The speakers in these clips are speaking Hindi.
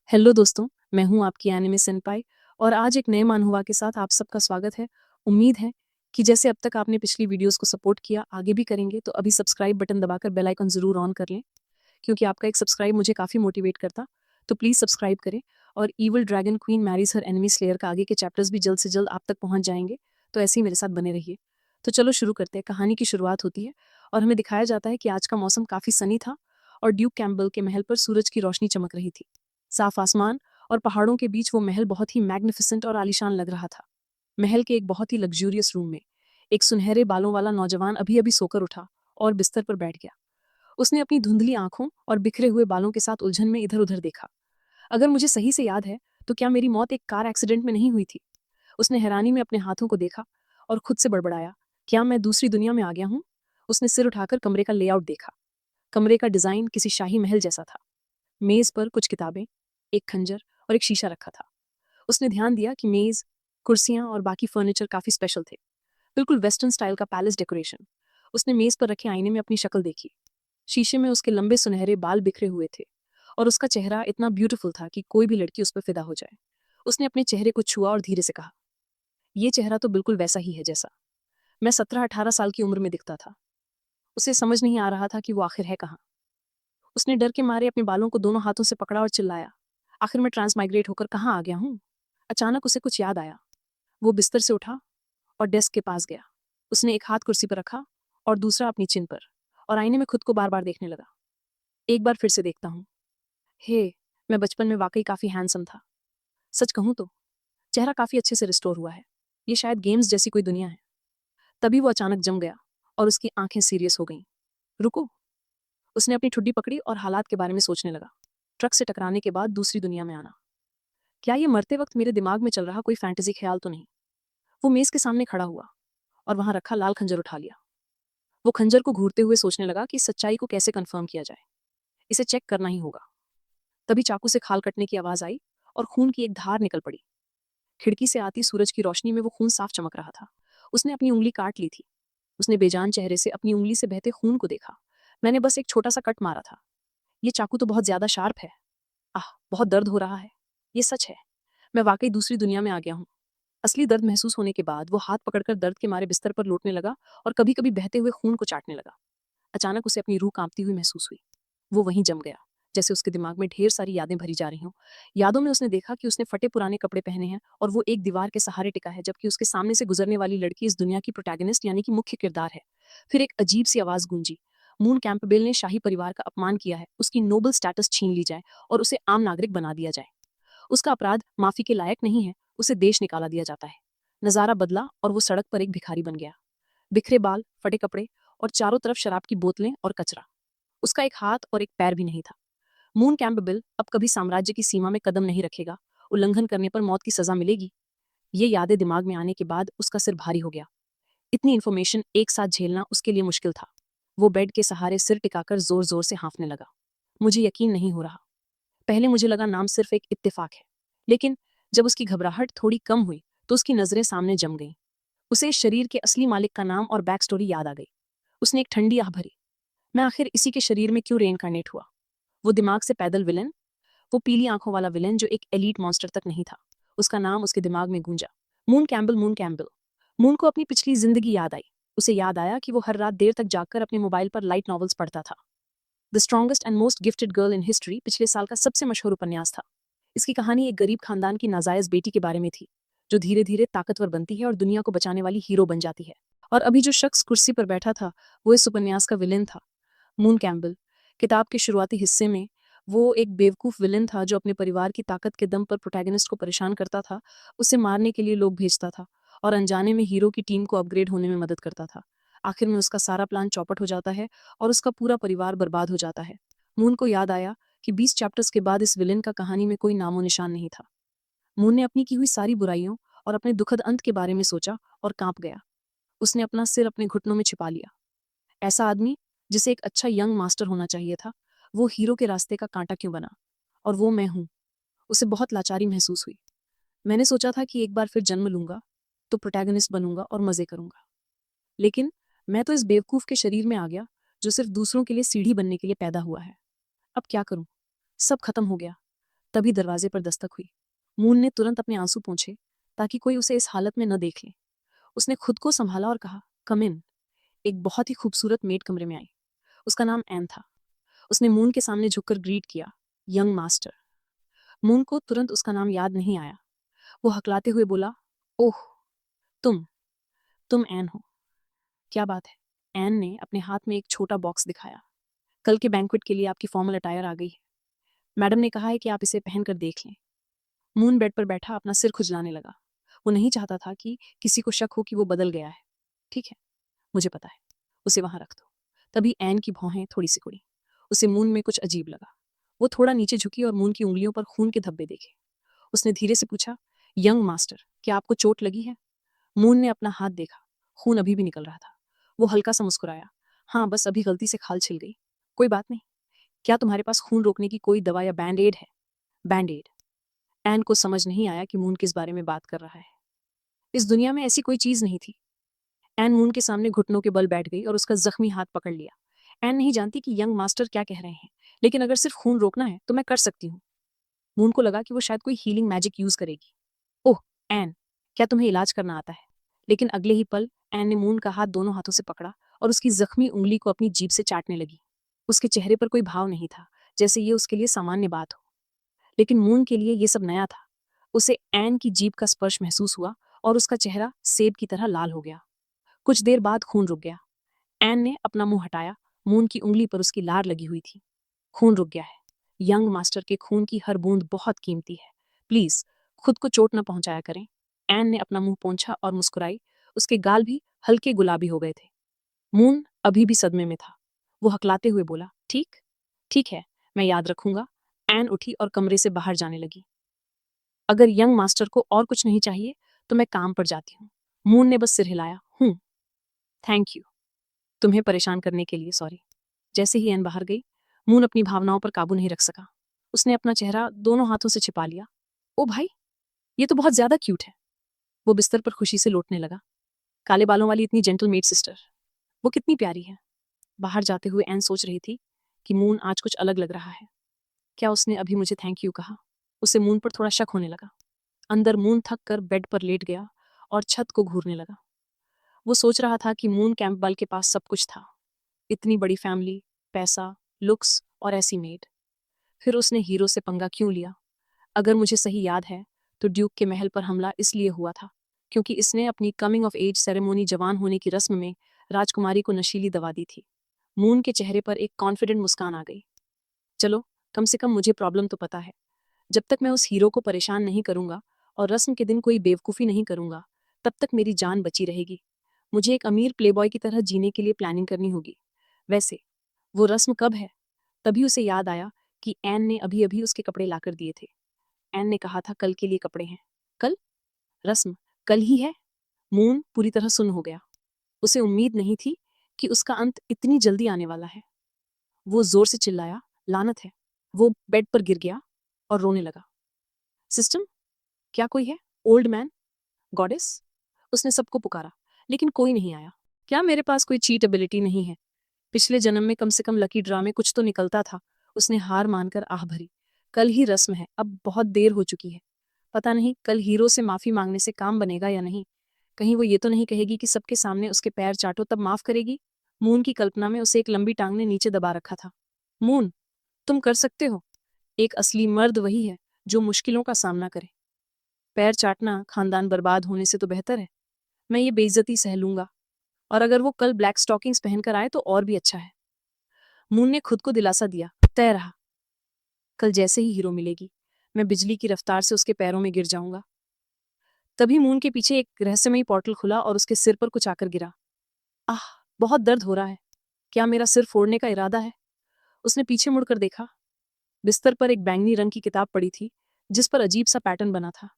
हेलो दोस्तों, मैं हूं आपकी एनिमे सेनपाई और आज एक नए मानहुआ के साथ आप सबका स्वागत है। उम्मीद है कि जैसे अब तक आपने पिछली वीडियोस को सपोर्ट किया, आगे भी करेंगे, तो अभी सब्सक्राइब बटन दबाकर बेल आइकन ज़रूर ऑन कर लें, क्योंकि आपका एक सब्सक्राइब मुझे काफ़ी मोटिवेट करता। तो प्लीज़ सब्सक्राइब करें और ईविल ड्रैगन क्वीन मैरीज हर एनिमी स्लेयर का आगे के चैप्टर्स भी जल्द से जल्द आप तक पहुँच जाएंगे, तो ऐसे ही मेरे साथ बने रहिए। तो चलो शुरू करते हैं। कहानी की शुरुआत होती है और हमें दिखाया जाता है कि आज का मौसम काफ़ी सनी था और ड्यूक कैम्पबेल के महल पर सूरज की रोशनी चमक रही थी। साफ आसमान और पहाड़ों के बीच वो महल बहुत ही मैग्निफिसेंट और आलीशान लग रहा था। महल के एक बहुत ही लग्जूरियस रूम में एक सुनहरे बालों वाला नौजवान अभी अभी सोकर उठा और बिस्तर पर बैठ गया। उसने अपनी धुंधली आंखों और बिखरे हुए बालों के साथ उलझन में इधर उधर देखा। अगर मुझे सही से याद है तो क्या मेरी मौत एक कार एक्सीडेंट में नहीं हुई थी? उसने हैरानी में अपने हाथों को देखा और खुद से बड़बड़ाया, क्या मैं दूसरी दुनिया में आ गया हूँ? उसने सिर उठाकर कमरे का लेआउट देखा। कमरे का डिजाइन किसी शाही महल जैसा था। मेज पर कुछ किताबें, एक खंजर और एक शीशा रखा था। उसने ध्यान दिया कि मेज, कुर्सियां और बाकी फर्नीचर काफी स्पेशल थे, बिल्कुल वेस्टर्न स्टाइल का पैलेस डेकोरेशन। उसने मेज पर रखे आईने में अपनी शक्ल देखी। शीशे में उसके लंबे सुनहरे बाल बिखरे हुए थे और उसका चेहरा इतना ब्यूटीफुल था कि कोई भी लड़की उस पर फिदा हो जाए। उसने अपने चेहरे को छुआ और धीरे से कहा, यह चेहरा तो बिल्कुल वैसा ही है जैसा मैं 17-18 साल की उम्र में दिखता था। उसे समझ नहीं आ रहा था कि वो आखिर है कहाँ। उसने डर के मारे अपने बालों को दोनों हाथों से पकड़ा और चिल्लाया, आखिर मैं ट्रांसमाइग्रेट होकर कहाँ आ गया हूँ? अचानक उसे कुछ याद आया। वो बिस्तर से उठा और डेस्क के पास गया। उसने एक हाथ कुर्सी पर रखा और दूसरा अपनी चिन पर, और आईने में खुद को बार बार देखने लगा। एक बार फिर से देखता हूँ। हे, मैं बचपन में वाकई काफी हैंडसम था। सच कहूँ तो चेहरा काफी अच्छे से रिस्टोर हुआ है। ये शायद गेम्स जैसी कोई दुनिया है। तभी वो अचानक जम गया और उसकी आंखें सीरियस हो गईं। रुको। उसने अपनी ठुड्डी पकड़ी और हालात के बारे में सोचने लगा। ट्रक से टकराने के बाद दूसरी दुनिया में आना, क्या ये मरते वक्त मेरे दिमाग में चल रहा कोई फैंटेसी ख्याल तो नहीं? वो मेज के सामने खड़ा हुआ और वहां रखा लाल खंजर उठा लिया। वो खंजर को घूरते हुए सोचने लगा कि इस सच्चाई को कैसे कंफर्म किया जाए। इसे चेक करना ही होगा। तभी चाकू से खाल कटने की आवाज आई और खून की एक धार निकल पड़ी। खिड़की से आती सूरज की रोशनी में वो खून साफ चमक रहा था। उसने अपनी उंगली काट ली थी। उसने बेजान चेहरे से अपनी उंगली से बहते खून को देखा। मैंने बस एक छोटा सा कट मारा था। ये चाकू तो बहुत ज्यादा शार्प है। आह, बहुत दर्द हो रहा है। ये सच है, मैं वाकई दूसरी दुनिया में आ गया हूँ। असली दर्द महसूस होने के बाद वो हाथ पकड़कर दर्द के मारे बिस्तर पर लौटने लगा और कभी कभी बहते हुए खून को चाटने लगा। अचानक उसे अपनी रूह कांपती हुई महसूस हुई। वो वहीं जम गया, जैसे उसके दिमाग में ढेर सारी यादें भरी जा रही हों। यादों में उसने देखा कि उसने फटे पुराने कपड़े पहने हैं और वो एक दीवार के सहारे टिका है, जबकि उसके सामने से गुजरने वाली लड़की इस दुनिया की प्रोटैगनिस्ट यानी कि मुख्य किरदार है। फिर एक अजीब सी आवाज गूंजी, मून कैंपबेल ने शाही परिवार का अपमान किया है, उसकी नोबल स्टेटस छीन ली जाए और उसे आम नागरिक बना दिया जाए। उसका अपराध माफी के लायक नहीं है, उसे देश निकाला दिया जाता है। नजारा बदला और वो सड़क पर एक भिखारी बन गया। बिखरे बाल, फटे कपड़े और चारों तरफ शराब की बोतलें और कचरा। उसका एक हाथ और एक पैर भी नहीं था। मून कैंपबेल अब कभी साम्राज्य की सीमा में कदम नहीं रखेगा। उल्लंघन करने पर मौत की सजा मिलेगी। ये यादें दिमाग में आने के बाद उसका सिर भारी हो गया। इतनी इन्फॉर्मेशन एक साथ झेलना उसके लिए मुश्किल था। वो बेड के सहारे सिर टिकाकर जोर जोर से हाँफने लगा। मुझे यकीन नहीं हो रहा। पहले मुझे लगा नाम सिर्फ एक इत्तेफाक है, लेकिन जब उसकी घबराहट थोड़ी कम हुई तो उसकी नजरें सामने जम गईं। उसे इस शरीर के असली मालिक का नाम और बैक स्टोरी याद आ गई। उसने एक ठंडी आह भरी, मैं आखिर इसी के शरीर में क्यों रेइनकार्नेट हुआ? वो दिमाग से पैदल विलेन, वो पीली आंखों वाला विलेन जो एक एलीट मॉन्स्टर तक नहीं था। उसका नाम उसके दिमाग में गूंजा, moon Campbell, moon Campbell. Moon को अपनी पिछली जिंदगी याद आई। उसे याद आया कि वो हर रात देर तक जागकर अपने मोबाइल पर लाइट नॉवेल्स पढ़ता था। The strongest and most gifted girl in history पिछले साल का सबसे मशहूर उपन्यास था। इसकी कहानी एक गरीब खानदान की नाजायज बेटी के बारे में थी, जो धीरे धीरे ताकतवर बनती है और दुनिया को बचाने वाली हीरो बन जाती है। और अभी जो शख्स कुर्सी पर बैठा था, वो इस उपन्यास का विलेन था, मून कैम्पबेल। किताब के शुरुआती हिस्से में वो एक बेवकूफ़ विलेन था जो अपने परिवार की ताकत के दम पर प्रोटैगनिस्ट को परेशान करता था, उसे मारने के लिए लोग भेजता था और अनजाने में हीरो की टीम को अपग्रेड होने में मदद करता था। आखिर में उसका सारा प्लान चौपट हो जाता है और उसका पूरा परिवार बर्बाद हो जाता है। मून को याद आया कि 20 चैप्टर्स के बाद इस विलेन का कहानी में कोई नामो निशान नहीं था। मून ने अपनी की हुई सारी बुराइयों और अपने दुखद अंत के बारे में सोचा और कांप गया। उसने अपना सिर अपने घुटनों में छिपा लिया। ऐसा आदमी, जिसे एक अच्छा यंग मास्टर होना चाहिए था, वो हीरो के रास्ते का कांटा क्यों बना? और वो मैं हूँ। उसे बहुत लाचारी महसूस हुई। मैंने सोचा था कि एक बार फिर जन्म लूंगा तो प्रोटैगनिस्ट बनूंगा और मजे करूंगा, लेकिन मैं तो इस बेवकूफ के शरीर में आ गया जो सिर्फ दूसरों के लिए सीढ़ी बनने के लिए पैदा हुआ है। अब क्या करूं? सब खत्म हो गया। तभी दरवाजे पर दस्तक हुई। मून ने तुरंत अपने आंसू पोंछे ताकि कोई उसे इस हालत में न देख ले। उसने खुद को संभाला और कहा, कम इन। एक बहुत ही खूबसूरत मेड कमरे में आई। उसका नाम एन था। उसने मून के सामने झुककर ग्रीट किया, यंग मास्टर। मून को तुरंत उसका नाम याद नहीं आया। वो हकलाते हुए बोला, ओह, तुम तुम एन हो। क्या बात है? एन ने अपने हाथ में एक छोटा बॉक्स दिखाया। कल के बैंक्वेट के लिए आपकी फॉर्मल अटायर आ गई है। मैडम ने कहा है कि आप इसे पहनकर देख लें। मून बेड पर बैठा अपना सिर खुजलाने लगा। वो नहीं चाहता था कि किसी को शक हो कि वो बदल गया है। ठीक है, मुझे पता है, उसे वहां रख दो। तभी एन की भौहें थोड़ी सी कुड़ी। उसे मून में कुछ अजीब लगा। वो थोड़ा नीचे झुकी और मून की उंगलियों पर खून के धब्बे देखे। उसने धीरे से पूछा, यंग मास्टर, क्या आपको चोट लगी है? मून ने अपना हाथ देखा। खून अभी भी निकल रहा था। वो हल्का सा मुस्कुराया, हाँ, बस अभी गलती से खाल छिल गई। कोई बात नहीं। क्या तुम्हारे पास खून रोकने की कोई दवा या बैंड एड है? Band aid? एन को समझ नहीं आया कि मून किस बारे में बात कर रहा है। इस दुनिया में ऐसी कोई चीज नहीं थी। एन मून के सामने घुटनों के बल बैठ गई और उसका जख्मी हाथ पकड़ लिया। एन नहीं जानती कि यंग मास्टर क्या कह रहे हैं, लेकिन अगर सिर्फ खून रोकना है तो मैं कर सकती हूँ। मून को लगा कि वो शायद कोई हीलिंग मैजिक यूज करेगी। ओह एन, क्या तुम्हें इलाज करना आता है? लेकिन अगले ही पल एन ने मून का हाथ दोनों हाथों से पकड़ा और उसकी जख्मी उंगली को अपनी जीभ से चाटने लगी। उसके चेहरे पर कोई भाव नहीं था, जैसे ये उसके लिए सामान्य बात हो। लेकिन मून के लिए ये सब नया था। उसे एन की जीभ का स्पर्श महसूस हुआ और उसका चेहरा सेब की तरह लाल हो गया। कुछ देर बाद खून रुक गया। एन ने अपना मुंह हटाया। मून की उंगली पर उसकी लार लगी हुई थी। खून रुक गया है। यंग मास्टर के खून की हर बूंद बहुत कीमती है। प्लीज खुद को चोट न पहुंचाया करें। एन ने अपना मुंह पोंछा और मुस्कुराई। उसके गाल भी हल्के गुलाबी हो गए थे। मून अभी भी सदमे में था। वो हकलाते हुए बोला, ठीक, ठीक है, मैं याद रखूंगा। एन उठी और कमरे से बाहर जाने लगी। अगर यंग मास्टर को और कुछ नहीं चाहिए तो मैं काम पर जाती हूँ। मून ने बस सिर हिलाया, थैंक यू। तुम्हें परेशान करने के लिए सॉरी। जैसे ही एन बाहर गई, मून अपनी भावनाओं पर काबू नहीं रख सका। उसने अपना चेहरा दोनों हाथों से छिपा लिया। ओ भाई, ये तो बहुत ज्यादा क्यूट है। वो बिस्तर पर खुशी से लौटने लगा। काले बालों वाली इतनी जेंटल मेड सिस्टर, वो कितनी प्यारी है। बाहर जाते हुए एन सोच रही थी कि मून आज कुछ अलग लग रहा है। क्या उसने अभी मुझे थैंक यू कहा? उसे मून पर थोड़ा शक होने लगा। अंदर मून थक कर बेड पर लेट गया और छत को घूरने लगा। वो सोच रहा था कि मून कैंपबेल के पास सब कुछ था। इतनी बड़ी फैमिली, पैसा, लुक्स और ऐसी मेड। फिर उसने हीरो से पंगा क्यों लिया? अगर मुझे सही याद है तो ड्यूक के महल पर हमला इसलिए हुआ था क्योंकि इसने अपनी कमिंग ऑफ एज सेरेमोनी जवान होने की रस्म में राजकुमारी को नशीली दवा दी थी। मून के चेहरे पर एक कॉन्फिडेंट मुस्कान आ गई। चलो, कम से कम मुझे प्रॉब्लम तो पता है। जब तक मैं उस हीरो को परेशान नहीं करूंगा और रस्म के दिन कोई बेवकूफ़ी नहीं करूंगा, तब तक मेरी जान बची रहेगी। मुझे एक अमीर प्लेबॉय की तरह जीने के लिए प्लानिंग करनी होगी। वैसे वो रस्म कब है? तभी उसे याद आया कि एन ने अभी अभी उसके कपड़े लाकर दिए थे। एन ने कहा था कल के लिए कपड़े हैं। कल? रस्म कल ही है? मून पूरी तरह सुन्न हो गया। उसे उम्मीद नहीं थी कि उसका अंत इतनी जल्दी आने वाला है। वो जोर से चिल्लाया, लानत है। वो बेड पर गिर गया और रोने लगा। सिस्टम, क्या कोई है? Old man, goddess? उसने सबको पुकारा, लेकिन कोई नहीं आया। क्या मेरे पास कोई चीट एबिलिटी नहीं है? पिछले जन्म में कम से कम लकी ड्रा में कुछ तो निकलता था। उसने हार मानकर आह भरी। कल ही रस्म है, अब बहुत देर हो चुकी है। पता नहीं कल हीरो से माफी मांगने से काम बनेगा या नहीं। कहीं वो ये तो नहीं कहेगी कि सबके सामने उसके पैर चाटो तब माफ करेगी। मून की कल्पना में उसे एक लंबी टांग ने नीचे दबा रखा था। मून, तुम कर सकते हो। एक असली मर्द वही है जो मुश्किलों का सामना करे। पैर चाटना खानदान बर्बाद होने से तो बेहतर है। मैं ये बेइज्जती सह लूंगा, और अगर वो कल ब्लैक स्टॉकिंग्स पहनकर आए तो और भी अच्छा है। मून ने खुद को दिलासा दिया, तय रहा। कल जैसे ही हीरो मिलेगी, मैं बिजली की रफ्तार से उसके पैरों में गिर जाऊंगा। तभी मून के पीछे एक रहस्यमयी पोर्टल खुला और उसके सिर पर कुछ आकर गिरा। आह, बहुत दर्द हो रहा है। क्या मेरा सिर फोड़ने का इरादा है? उसने पीछे मुड़कर देखा। बिस्तर पर एक बैंगनी रंग की किताब पड़ी थी जिस पर अजीब सा पैटर्न बना था।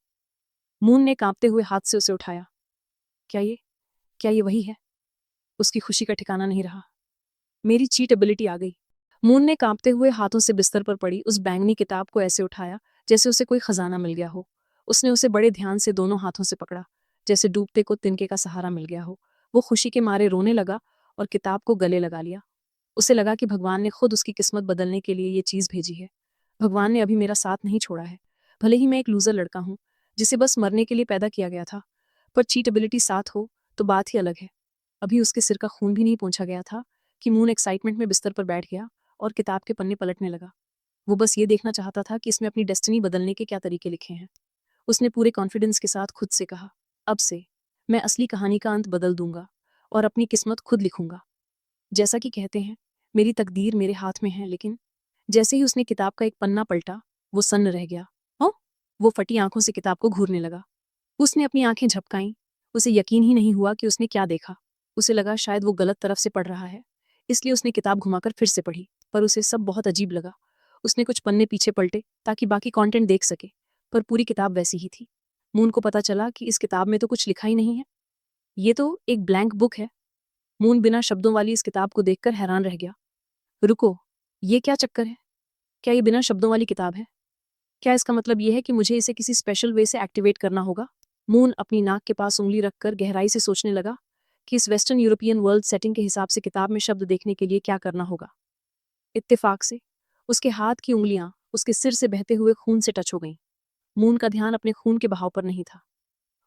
मून ने कांपते हुए हाथ से उसे उठाया। क्या ये क्या ये वही है? उसकी खुशी का ठिकाना नहीं रहा। मेरी चीट एबिलिटी आ गई। मून ने कांपते हुए हाथों से बिस्तर पर पड़ी उस बैंगनी किताब को ऐसे उठाया जैसे उसे कोई खजाना मिल गया हो। उसने उसे बड़े ध्यान से दोनों हाथों से पकड़ा, जैसे डूबते को तिनके का सहारा मिल गया हो। वो खुशी के मारे रोने लगा और किताब को गले लगा लिया। उसे लगा कि भगवान ने खुद उसकी किस्मत बदलने के लिए ये चीज भेजी है। भगवान ने अभी मेरा साथ नहीं छोड़ा है। भले ही मैं एक लूजर लड़का हूँ जिसे बस मरने के लिए पैदा किया गया था, पर चीटेबिलिटी साथ हो तो बात ही अलग है। अभी उसके सिर का खून भी नहीं पोंछा गया था कि मून एक्साइटमेंट में बिस्तर पर बैठ गया और किताब के पन्ने पलटने लगा। वो बस ये देखना चाहता था कि इसमें अपनी डेस्टिनी बदलने के क्या तरीके लिखे हैं। उसने पूरे कॉन्फिडेंस के साथ खुद से कहा, अब से मैं असली कहानी का अंत बदल दूंगा और अपनी किस्मत खुद लिखूंगा। जैसा कि कहते हैं, मेरी तकदीर मेरे हाथ में है। लेकिन जैसे ही उसने किताब का एक पन्ना पलटा, वो सन्न रह गया। ओ! वो फटी आंखों से किताब को घूरने लगा। उसने अपनी आंखें झपकाईं। उसे यकीन ही नहीं हुआ कि उसने क्या देखा। उसे लगा शायद वो गलत तरफ से पढ़ रहा है, इसलिए उसने किताब घुमाकर फिर से पढ़ी, पर उसे सब बहुत अजीब लगा। उसने कुछ पन्ने पीछे पलटे ताकि बाकी कंटेंट देख सके, पर पूरी किताब वैसी ही थी। मून को पता चला कि इस किताब में तो कुछ लिखा ही नहीं है। ये तो एक ब्लैंक बुक है। मून बिना शब्दों वाली इस किताब को देखकर हैरान रह गया। रुको, ये क्या चक्कर है? क्या ये बिना शब्दों वाली किताब है? क्या इसका मतलब ये है कि मुझे इसे किसी स्पेशल वे से एक्टिवेट करना होगा? मून अपनी नाक के पास उंगली रखकर गहराई से सोचने लगा कि इस वेस्टर्न यूरोपियन वर्ल्ड सेटिंग के हिसाब से किताब में शब्द देखने के लिए क्या करना होगा। इत्तेफाक से उसके हाथ की उंगलियां उसके सिर से बहते हुए खून से टच हो गईं। मून का ध्यान अपने खून के बहाव पर नहीं था।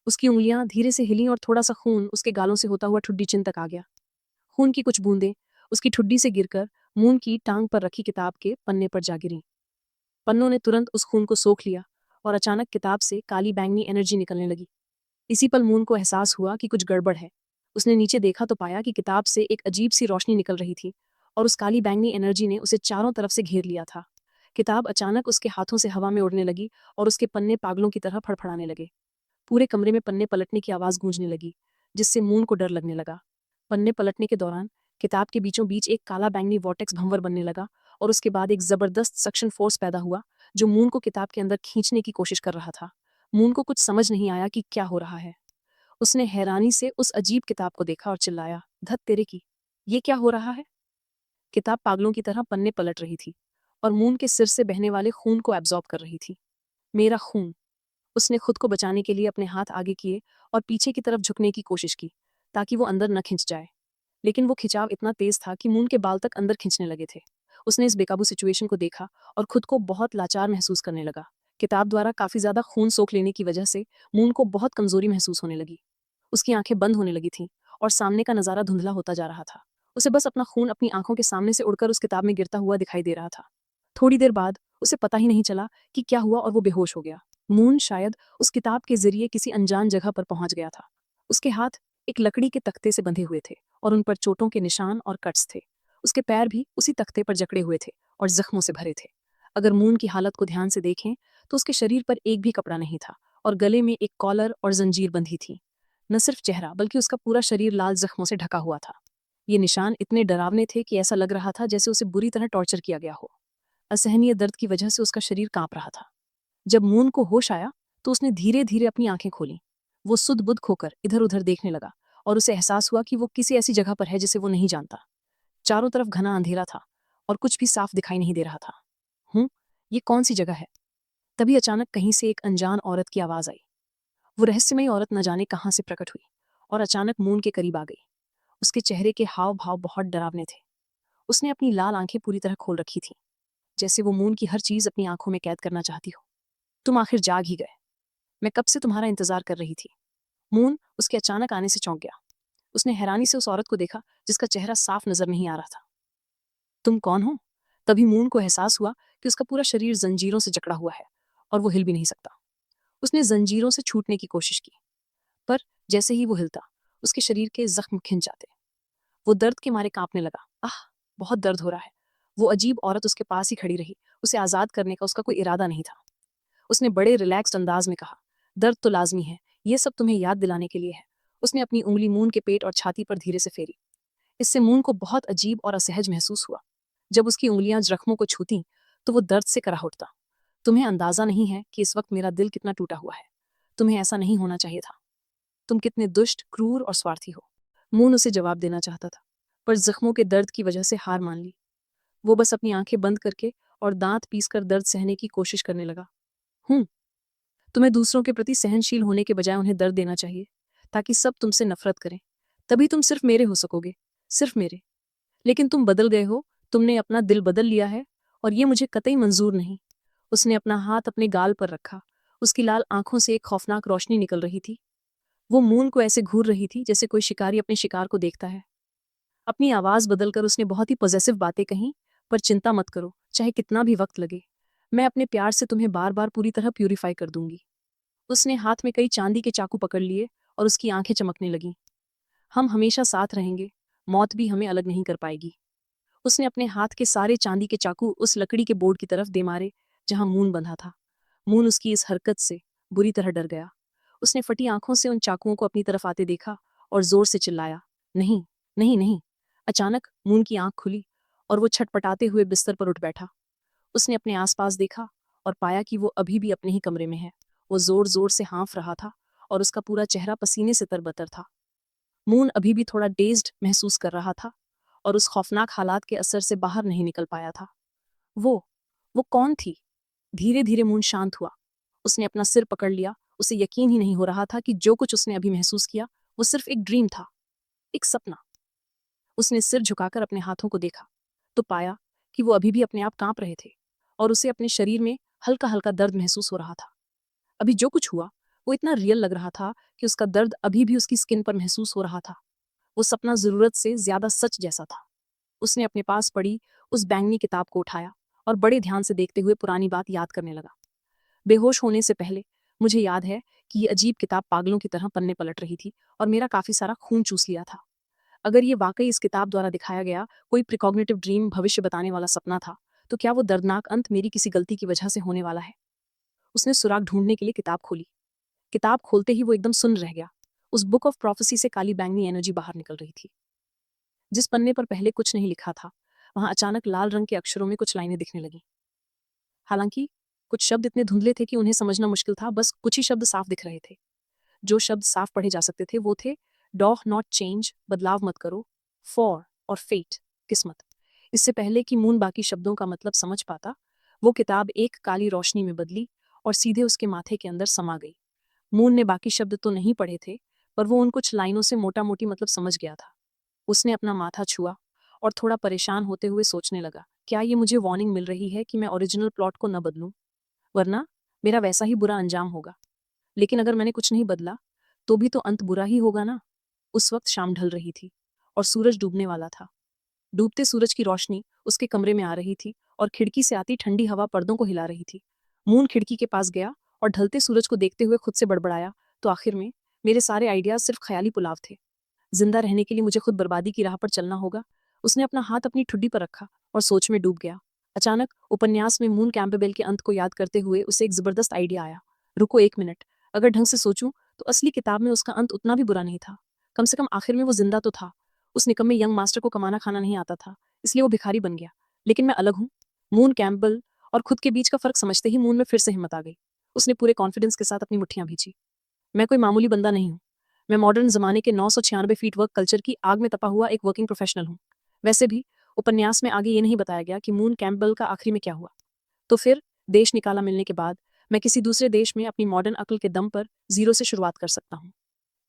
उसकी उंगलियां धीरे से हिलीं और थोड़ा सा खून उसके गालों से होता हुआ ठुड्डी चिन्ह तक आ गया। खून की कुछ बूंदें उसकी ठुड्डी से गिरकर मून की टांग पर रखी किताब के पन्ने पर जा गिरीं। पन्नों ने तुरंत उस खून को सोख लिया और अचानक किताब से काली बैंगनी एनर्जी निकलने लगी। इसी पल मून को एहसास हुआ कि कुछ गड़बड़ है। उसने नीचे देखा तो पाया कि किताब से एक अजीब सी रोशनी निकल रही थी और उस काली बैंगनी एनर्जी ने उसे चारों तरफ से घेर लिया था। किताब अचानक उसके हाथों से हवा में उड़ने लगी और उसके पन्ने पागलों की तरह फड़फड़ाने लगे। पूरे कमरे में पन्ने पलटने की आवाज गूंजने लगी, जिससे मून को डर लगने लगा। पन्ने पलटने के दौरान किताब के बीचों बीच एक काला बैंगनी वॉर्टेक्स भंवर बनने लगा और उसके बाद एक जबरदस्त सक्शन फोर्स पैदा हुआ जो मून को किताब के अंदर खींचने की कोशिश कर रहा था। मून को कुछ समझ नहीं आया कि क्या हो रहा है। उसने हैरानी से उस अजीब किताब को देखा और चिल्लाया, धत तेरे की, ये क्या हो रहा है? किताब पागलों की तरह पन्ने पलट रही थी और मून के सिर से बहने वाले खून को एब्जॉर्ब कर रही थी। मेरा खून। उसने खुद को बचाने के लिए अपने हाथ आगे किए और पीछे की तरफ झुकने की कोशिश की ताकि वो अंदर न खिंच जाए, लेकिन वो खिंचाव इतना तेज था कि मून के बाल तक अंदर खिंचने लगे थे। उसने इस बेकाबू सिचुएशन को देखा और खुद को बहुत लाचार महसूस करने लगा। किताब द्वारा काफी ज्यादा खून सोख लेने की वजह से मून को बहुत कमजोरी महसूस होने लगी। उसकी आंखें बंद होने लगी थीं और सामने का नजारा धुंधला होता जा रहा था। उसे बस अपना खून अपनी आंखों के सामने से उड़कर उस किताब में गिरता हुआ दिखाई दे रहा था। थोड़ी देर बाद उसे पता ही नहीं चला कि क्या हुआ और वो बेहोश हो गया। मून शायद उस किताब के जरिए किसी अनजान जगह पर पहुंच गया था। उसके हाथ एक लकड़ी के तख्ते से बंधे हुए थे और उन पर चोटों के निशान और कट्स थे। उसके पैर भी उसी तख्ते पर जकड़े हुए थे और जख्मों से भरे थे। अगर मून की हालत को ध्यान से देखें तो उसके शरीर पर एक भी कपड़ा नहीं था और गले में एक कॉलर और जंजीर बंधी थी। न सिर्फ चेहरा बल्कि उसका पूरा शरीर लाल जख्मों से ढका हुआ था। ये निशान इतने डरावने थे कि ऐसा लग रहा था जैसे उसे बुरी तरह टॉर्चर किया गया हो। असहनीय दर्द की वजह से उसका शरीर कांप रहा था। जब मून को होश आया तो उसने धीरे धीरे अपनी आंखें खोलीं। वो सुध बुध खोकर इधर उधर देखने लगा और उसे एहसास हुआ कि वो किसी ऐसी जगह पर है जिसे वो नहीं जानता। चारों तरफ घना अंधेरा था और कुछ भी साफ दिखाई नहीं दे रहा था। ये कौन सी जगह है? तभी अचानक कहीं से एक अनजान औरत की आवाज आई। वो रहस्यमयी औरत न जाने कहाँ से प्रकट हुई और अचानक मून के करीब आ गई। उसके चेहरे के हाव भाव बहुत डरावने थे। उसने अपनी लाल आंखें पूरी तरह खोल रखी थीं, जैसे वो मून की हर चीज अपनी आंखों में कैद करना चाहती हो। तुम आखिर जाग ही गए। मैं कब से तुम्हारा इंतजार कर रही थी। मून उसके अचानक आने से चौंक गया। उसने हैरानी से उस औरत को देखा जिसका चेहरा साफ नजर नहीं आ रहा था। तुम कौन हो? तभी मून को एहसास हुआ कि उसका पूरा शरीर जंजीरों से जकड़ा हुआ है और वो हिल भी नहीं सकता। उसने जंजीरों से छूटने की कोशिश की, पर जैसे ही वो हिलता उसके शरीर के जख्म खिंच जाते। वो दर्द के मारे कांपने लगा। आह, बहुत दर्द हो रहा है। वो अजीब औरत उसके पास ही खड़ी रही। उसे आजाद करने का उसका कोई इरादा नहीं था। उसने बड़े रिलैक्स्ड अंदाज में कहा, दर्द तो लाजमी है, ये सब तुम्हें याद दिलाने के लिए है। उसने अपनी उंगली मून के पेट और छाती पर धीरे से फेरी। इससे मून को बहुत अजीब और असहज महसूस हुआ। जब उसकी उंगलियां जख्मों को छूती तो वो दर्द से कराह उठता। तुम्हें अंदाजा नहीं है कि इस वक्त मेरा दिल कितना टूटा हुआ है। तुम्हें ऐसा नहीं होना चाहिए था। तुम कितने दुष्ट, क्रूर और स्वार्थी हो। मून उसे जवाब देना चाहता था, पर जख्मों के दर्द की वजह से हार मान ली। वो बस अपनी आंखें बंद करके और दांत पीसकर दर्द सहने की कोशिश करने लगा। हूं तुम्हें दूसरों के प्रति सहनशील होने के बजाय उन्हें दर्द देना चाहिए, ताकि सब तुमसे नफरत करें। तभी तुम सिर्फ मेरे हो सकोगे, सिर्फ मेरे। लेकिन तुम बदल गए हो, तुमने अपना दिल बदल लिया है और ये मुझे कतई मंजूर नहीं। उसने अपना हाथ अपने गाल पर रखा। उसकी लाल आंखों से एक खौफनाक रोशनी निकल रही थी। वो मून को ऐसे घूर रही थी जैसे कोई शिकारी अपने शिकार को देखता है। अपनी आवाज बदलकर उसने बहुत ही पॉजेसिव बातें कहीं, पर चिंता मत करो, चाहे कितना भी वक्त लगे, मैं अपने प्यार से तुम्हें बार बार पूरी तरह प्यूरिफाई कर दूंगी। उसने हाथ में कई चांदी के चाकू पकड़ लिए और उसकी आंखें चमकने लगीं। हम हमेशा साथ रहेंगे, मौत भी हमें अलग नहीं कर पाएगी। उसने अपने हाथ के सारे चांदी के चाकू उस लकड़ी के बोर्ड की तरफ दे मारे जहां मून बंधा था। मून उसकी इस हरकत से बुरी तरह डर गया। उसने फटी आंखों से उन चाकुओं को अपनी तरफ आते देखा और जोर से चिल्लाया, नहीं, नहीं, नहीं। अचानक मून की आंख खुली और वो छटपटाते हुए बिस्तर पर उठ बैठा। उसने अपने आसपास देखा और पाया कि वो अभी भी अपने ही कमरे में है। वो जोर जोर से हाँफ रहा था और उसका पूरा चेहरा पसीने से तरबतर था। मून अभी भी थोड़ा डेज्ड महसूस कर रहा था और उस खौफनाक हालात के असर से बाहर नहीं निकल पाया था। वो वो कौन थी? धीरे धीरे मून शांत हुआ। उसने अपना सिर पकड़ लिया। उसे यकीन ही नहीं हो रहा था कि जो कुछ उसने अभी महसूस किया वो सिर्फ एक ड्रीम था, एक सपना। उसने सिर झुकाकर अपने हाथों को देखा तो पाया कि वो अभी भी अपने आप कांप रहे थे और उसे अपने शरीर में हल्का हल्का दर्द महसूस हो रहा था। अभी जो कुछ हुआ वो इतना रियल लग रहा था कि उसका दर्द अभी भी उसकी स्किन पर महसूस हो रहा था। वो सपना जरूरत से ज्यादा सच जैसा था। उसने अपने पास पड़ी उस बैंगनी किताब को उठाया और बड़े ध्यान से देखते हुए पुरानी बात याद करने लगा। बेहोश होने से पहले मुझे याद है कि ये अजीब किताब पागलों की तरह पन्ने पलट रही थी और मेरा काफी सारा खून चूस लिया था। अगर ये वाकई इस किताब द्वारा दिखाया गया कोई प्रिकॉग्निटिव ड्रीम भविष्य बताने वाला सपना था, तो क्या वो दर्दनाक अंत मेरी किसी गलती की वजह से होने वाला है? उसने सुराग ढूंढने के लिए किताब खोली। किताब खोलते ही वो एकदम सुन्न रह गया। उस बुक ऑफ प्रोफेसी से काली बैंगनी एनर्जी बाहर निकल रही थी। जिस पन्ने पर पहले कुछ नहीं लिखा था, वहां अचानक लाल रंग के अक्षरों में कुछ लाइनें दिखने लगीं। हालांकि कुछ शब्द इतने धुंधले थे कि उन्हें समझना मुश्किल था, बस कुछ ही शब्द साफ दिख रहे थे। जो शब्द साफ पढ़े जा सकते थे वो थे डॉ नॉट चेंज, बदलाव मत करो, फॉर और फेट, किस्मत। इससे पहले कि मून बाकी शब्दों का मतलब समझ पाता, वो किताब एक काली रोशनी में बदली और सीधे उसके माथे के अंदर समा गई। मून ने बाकी शब्द तो नहीं पढ़े थे, पर वो उन कुछ लाइनों से मोटा मोटी मतलब समझ गया था। उसने अपना माथा छुआ और थोड़ा परेशान होते हुए सोचने लगा, क्या ये मुझे वार्निंग मिल रही है कि मैं ओरिजिनल प्लॉट को न बदलूं, वरना मेरा वैसा ही बुरा अंजाम होगा। लेकिन अगर मैंने कुछ नहीं बदला तो भी तो अंत बुरा ही होगा ना। उस वक्त शाम ढल रही थी और सूरज डूबने वाला था। डूबते सूरज की रोशनी उसके कमरे में आ रही थी और खिड़की से आती ठंडी हवा पर्दों को हिला रही थी। मून खिड़की के पास गया और ढलते सूरज को देखते हुए खुद से बड़बड़ाया, तो आखिर में मेरे सारे आइडियाज सिर्फ ख्याली पुलाव थे। जिंदा रहने के लिए मुझे खुद बर्बादी की राह पर चलना होगा। उसने अपना हाथ अपनी ठुड्डी पर रखा और सोच में डूब गया। अचानक उपन्यास में मून कैम्पबेल के अंत को याद करते हुए उसे एक जबरदस्त आइडिया आया। रुको एक मिनट, अगर ढंग से सोचूं तो असली किताब में उसका अंत उतना भी बुरा नहीं था। कम से कम आखिर में वो जिंदा तो था। उस निकम्मे यंग मास्टर को कमाना खाना नहीं आता था, इसलिए वो भिखारी बन गया। लेकिन मैं अलग हूँ। मून कैम्पबेल और खुद के बीच का फर्क समझते ही मून में फिर से हिम्मत आ गई। उसने पूरे कॉन्फिडेंस के साथ अपनी मुट्ठियां भींची। मैं कोई मामूली बंदा नहीं हूँ। मैं मॉडर्न जमाने के 996 फीट वर्क कल्चर की आग में तपा हुआ एक वर्किंग प्रोफेशनल हूँ। वैसे भी उपन्यास में आगे ये नहीं बताया गया कि मून कैम्पबेल का आखिरी में क्या हुआ। तो फिर देश निकाला मिलने के बाद मैं किसी दूसरे देश में अपनी मॉडर्न अक्ल के दम पर जीरो से शुरुआत कर सकता हूँ।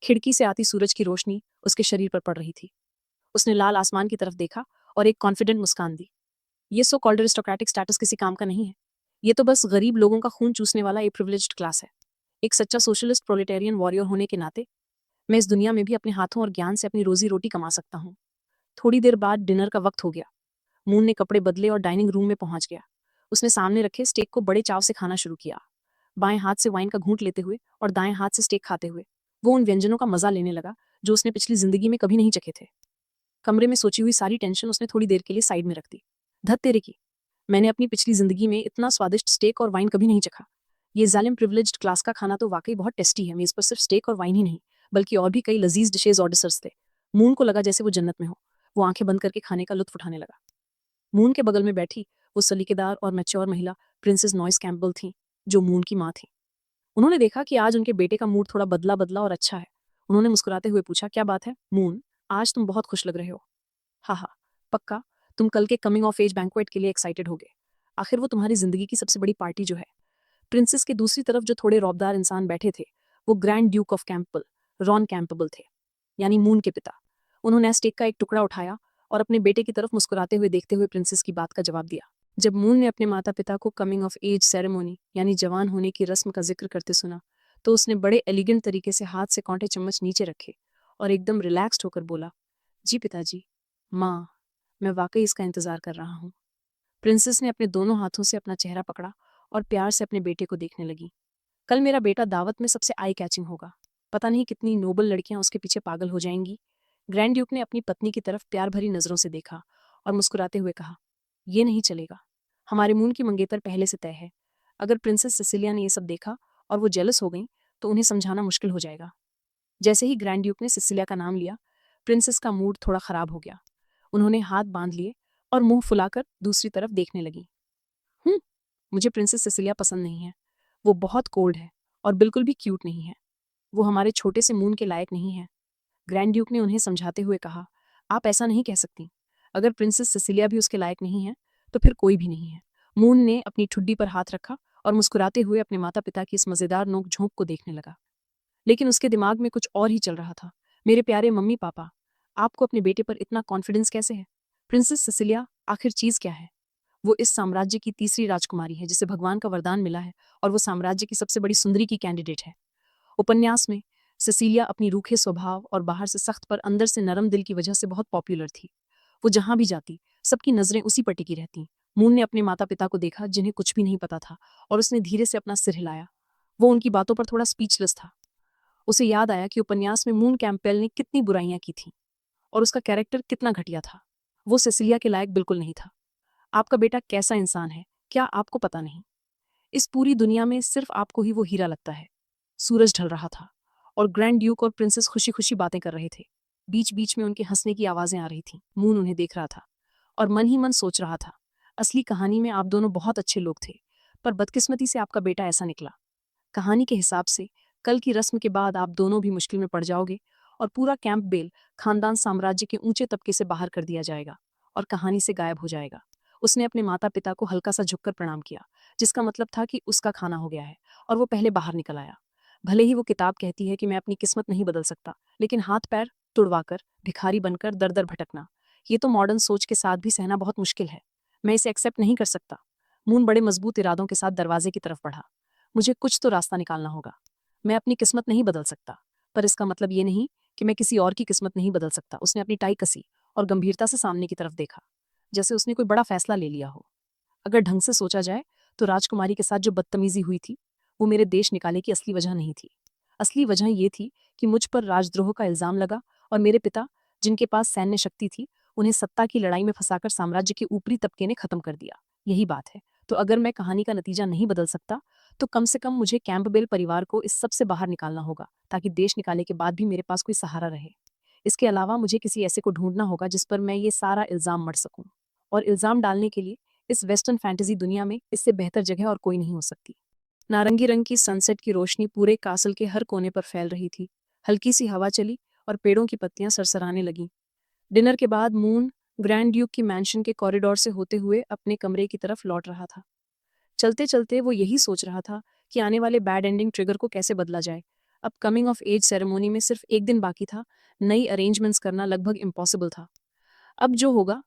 खिड़की से आती सूरज की रोशनी उसके शरीर पर पड़ रही थी। उसने लाल आसमान की तरफ देखा और एक कॉन्फिडेंट मुस्कान दी। ये सो कॉल्ड एरिस्टोक्रेटिक स्टेटस किसी काम का नहीं है। ये तो बस गरीब लोगों का खून चूसने वाला एक प्रिविलेज्ड क्लास है। एक सच्चा सोशलिस्ट प्रोलेटेरियन वॉरियर होने के नाते मैं इस दुनिया में भी अपने हाथों और ज्ञान से अपनी रोजी रोटी कमा सकता हूँ। थोड़ी देर बाद डिनर का वक्त हो गया। मून ने कपड़े बदले और डाइनिंग रूम में पहुंच गया। उसने सामने रखे स्टेक को बड़े चाव से खाना शुरू किया। बाएं हाथ से वाइन का घूंट लेते हुए और दाएं हाथ से स्टेक खाते हुए वो उन व्यंजनों का मजा लेने लगा जो उसने पिछली जिंदगी में कभी नहीं चखे थे। कमरे में सोची हुई सारी टेंशन उसने थोड़ी देर के लिए साइड में रख दी। धत तेरे की, मैंने अपनी पिछली जिंदगी में इतना स्वादिष्ट स्टेक और वाइन कभी नहीं चखा। ये जालिम प्रिविलेज्ड क्लास का खाना तो वाकई बहुत टेस्टी है। मेज पर सिर्फ स्टेक और वाइन ही नहीं, बल्कि और भी कई लजीज डिशेज और डिसर्ट्स थे। मून को लगा जैसे वो जन्नत में हो। वो आंखें बंद करके खाने का लुत्फ उठाने लगा। मून के बगल में बैठी वो सलीकेदार और मैच्योर महिला प्रिंसेस नॉइस कैम्पबेल थी, जो मून की माँ थी। उन्होंने देखा कि आज उनके बेटे का मूड थोड़ा बदला बदला और अच्छा है। उन्होंने मुस्कुराते हुए पूछा, क्या बात है मून, आज तुम बहुत खुश लग रहे हो। हाँ हाँ, पक्का तुम कल के कमिंग ऑफ एज बैंक्वेट के लिए एक्साइटेड होगे। आखिर वो तुम्हारी जिंदगी की सबसे बड़ी पार्टी जो है। प्रिंसेस के दूसरी तरफ जो थोड़े रौबदार इंसान बैठे थे, वो grand Duke of Campbell, Ron Campbell थे, यानी मून के पिता। उन्होंने स्टेक का एक टुकड़ा उठाया और अपने बेटे की तरफ मुस्कुराते हुए देखते हुए प्रिंसेस की बात का जवाब दिया। जब मून ने अपने माता पिता को कमिंग ऑफ एज सेरेमोनी यानी जवान होने की रस्म का जिक्र करते सुना तो उसने बड़े एलिगेंट तरीके से हाथ से कांटे चम्मच नीचे रखे और एकदम रिलैक्स्ड होकर बोला, जी पिताजी, माँ, मैं वाकई इसका इंतजार कर रहा हूँ। प्रिंसेस ने अपने दोनों हाथों से अपना चेहरा पकड़ा और प्यार से अपने बेटे को देखने लगी। कल मेरा बेटा दावत में सबसे आई कैचिंग होगा। पता नहीं कितनी नोबल लड़कियां उसके पीछे पागल हो जाएंगी। ग्रैंड ड्यूक ने अपनी पत्नी की तरफ प्यार भरी नजरों से देखा और मुस्कुराते हुए कहा, ये नहीं चलेगा। हमारे मून की मंगेतर पहले से तय है। अगर प्रिंसेस सिसिलिया ने ये सब देखा और वो जेलस हो गई तो उन्हें समझाना मुश्किल हो जाएगा। जैसे ही ग्रैंड ड्यूक ने सिसिलिया का नाम लिया, प्रिंसेस का मूड थोड़ा खराब हो गया। उन्होंने हाथ बांध लिए और मुंह फुलाकर दूसरी तरफ देखने लगी। हम्म, मुझे प्रिंसेस सिसिलिया पसंद नहीं है। वो बहुत कोल्ड है और बिल्कुल भी क्यूट नहीं है। वो हमारे छोटे से मून के लायक नहीं है। ग्रैंड ड्यूक ने उन्हें समझाते हुए कहा, आप ऐसा नहीं कह सकती। अगर प्रिंसेस सिसिलिया भी उसके लायक नहीं है तो फिर कोई भी नहीं है। मून ने अपनी ठुड्डी पर हाथ रखा और मुस्कुराते हुए अपने माता पिता की इस मजेदार नोक झोंक को देखने लगा। लेकिन उसके दिमाग में कुछ और ही चल रहा था। मेरे प्यारे मम्मी पापा, आपको अपने बेटे पर इतना कॉन्फिडेंस कैसे है? प्रिंसेस सिसिलिया आखिर चीज क्या है? वो इस साम्राज्य की तीसरी राजकुमारी है जिसे भगवान का वरदान मिला है और वो साम्राज्य की सबसे बड़ी सुंदरी की कैंडिडेट है। उपन्यास में सिसिलिया अपनी रूखे स्वभाव और बाहर से सख्त पर अंदर से नरम दिल की वजह से बहुत पॉपुलर थी। वो जहां भी जाती सबकी नजरें उसी पर टिकी रहती। मून ने अपने माता पिता को देखा जिन्हें कुछ भी नहीं पता था और उसने धीरे से अपना सिर हिलाया। वो उनकी बातों पर थोड़ा स्पीचलेस था। उसे याद आया कि उपन्यास में मून कैंपेल ने कितनी बुराइयां की थीं और उसका कैरेक्टर कितना घटिया था। वो सिसिलिया के लायक बिल्कुल नहीं था। आपका बेटा कैसा इंसान है, क्या आपको पता नहीं? इस पूरी दुनिया में सिर्फ आपको ही वो हीरा लगता है। सूरज ढल रहा था और ग्रैंड ड्यूक और प्रिंसेस खुशी खुशी बातें कर रहे थे। बीच बीच में उनके हंसने की आवाजें आ रही थीं। मून उन्हें देख रहा था और मन ही मन सोच रहा था, असली कहानी में आप दोनों बहुत अच्छे लोग थे, पर बदकिस्मती से आपका बेटा ऐसा निकला। कहानी के हिसाब से कल की रस्म के बाद आप दोनों भी मुश्किल में पड़ जाओगे और पूरा कैंप बेल खानदान साम्राज्य के ऊंचे तबके से बाहर कर दिया जाएगा और कहानी से गायब हो जाएगा। उसने अपने माता पिता को हल्का सा झुककर प्रणाम किया, जिसका मतलब था कि उसका खाना हो गया है, और वो पहले बाहर निकल आया। भले ही वो किताब कहती है कि मैं अपनी किस्मत नहीं बदल सकता, लेकिन हाथ पैर तुड़वाकर भिखारी बनकर दर दर भटकना, ये तो मॉडर्न सोच के साथ भी सहना बहुत मुश्किल है। मैं इसे एक्सेप्ट नहीं कर सकता। मून बड़े मजबूत इरादों के साथ दरवाजे की तरफ बढ़ा। मुझे कुछ तो रास्ता निकालना होगा। मैं अपनी किस्मत नहीं बदल सकता, पर इसका मतलब ये नहीं कि मैं किसी और की किस्मत नहीं बदल सकता। उसने अपनी टाई कसी और गंभीरता से सामने की तरफ देखा, जैसे उसने कोई बड़ा फैसला ले लिया हो। अगर ढंग से सोचा जाए तो राजकुमारी के साथ जो बदतमीजी हुई थी वो मेरे देश निकाले की असली वजह नहीं थी। असली वजह ये थी कि मुझ पर राजद्रोह का इल्जाम लगा और मेरे पिता, जिनके पास सैन्य शक्ति थी, उन्हें सत्ता की लड़ाई में फंसाकर साम्राज्य के ऊपरी तबके ने खत्म कर दिया। यही बात है। तो अगर मैं कहानी का नतीजा नहीं बदल सकता तो कम से कम मुझे कैंपबेल परिवार को इस सब से बाहर निकालना होगा, ताकि देश निकाले के बाद भी मेरे पास कोई सहारा रहे। इसके अलावा मुझे किसी ऐसे को ढूंढना होगा जिस पर मैं ये सारा इल्जाम मढ़ सकूं। और इल्जाम डालने के लिए इस वेस्टर्न फैंटेसी दुनिया में इससे बेहतर जगह और कोई नहीं हो सकती। नारंगी रंग की सनसेट की रोशनी पूरे कासल के हर कोने पर फैल रही थी। हल्की सी हवा चली और पेड़ों की पत्तियां सरसराने लगीं। डिनर के बाद मून ग्रैंड ड्यूक की मैंशन के कॉरिडोर से होते हुए अपने कमरे की तरफ लौट रहा था। चलते चलते वो यही सोच रहा था कि आने वाले बैड एंडिंग ट्रिगर को कैसे बदला जाए। अब कमिंग ऑफ एज सेरेमोनी में सिर्फ एक दिन बाकी था। नई अरेंजमेंट्स करना लगभग इम्पॉसिबल था। अब जो होगा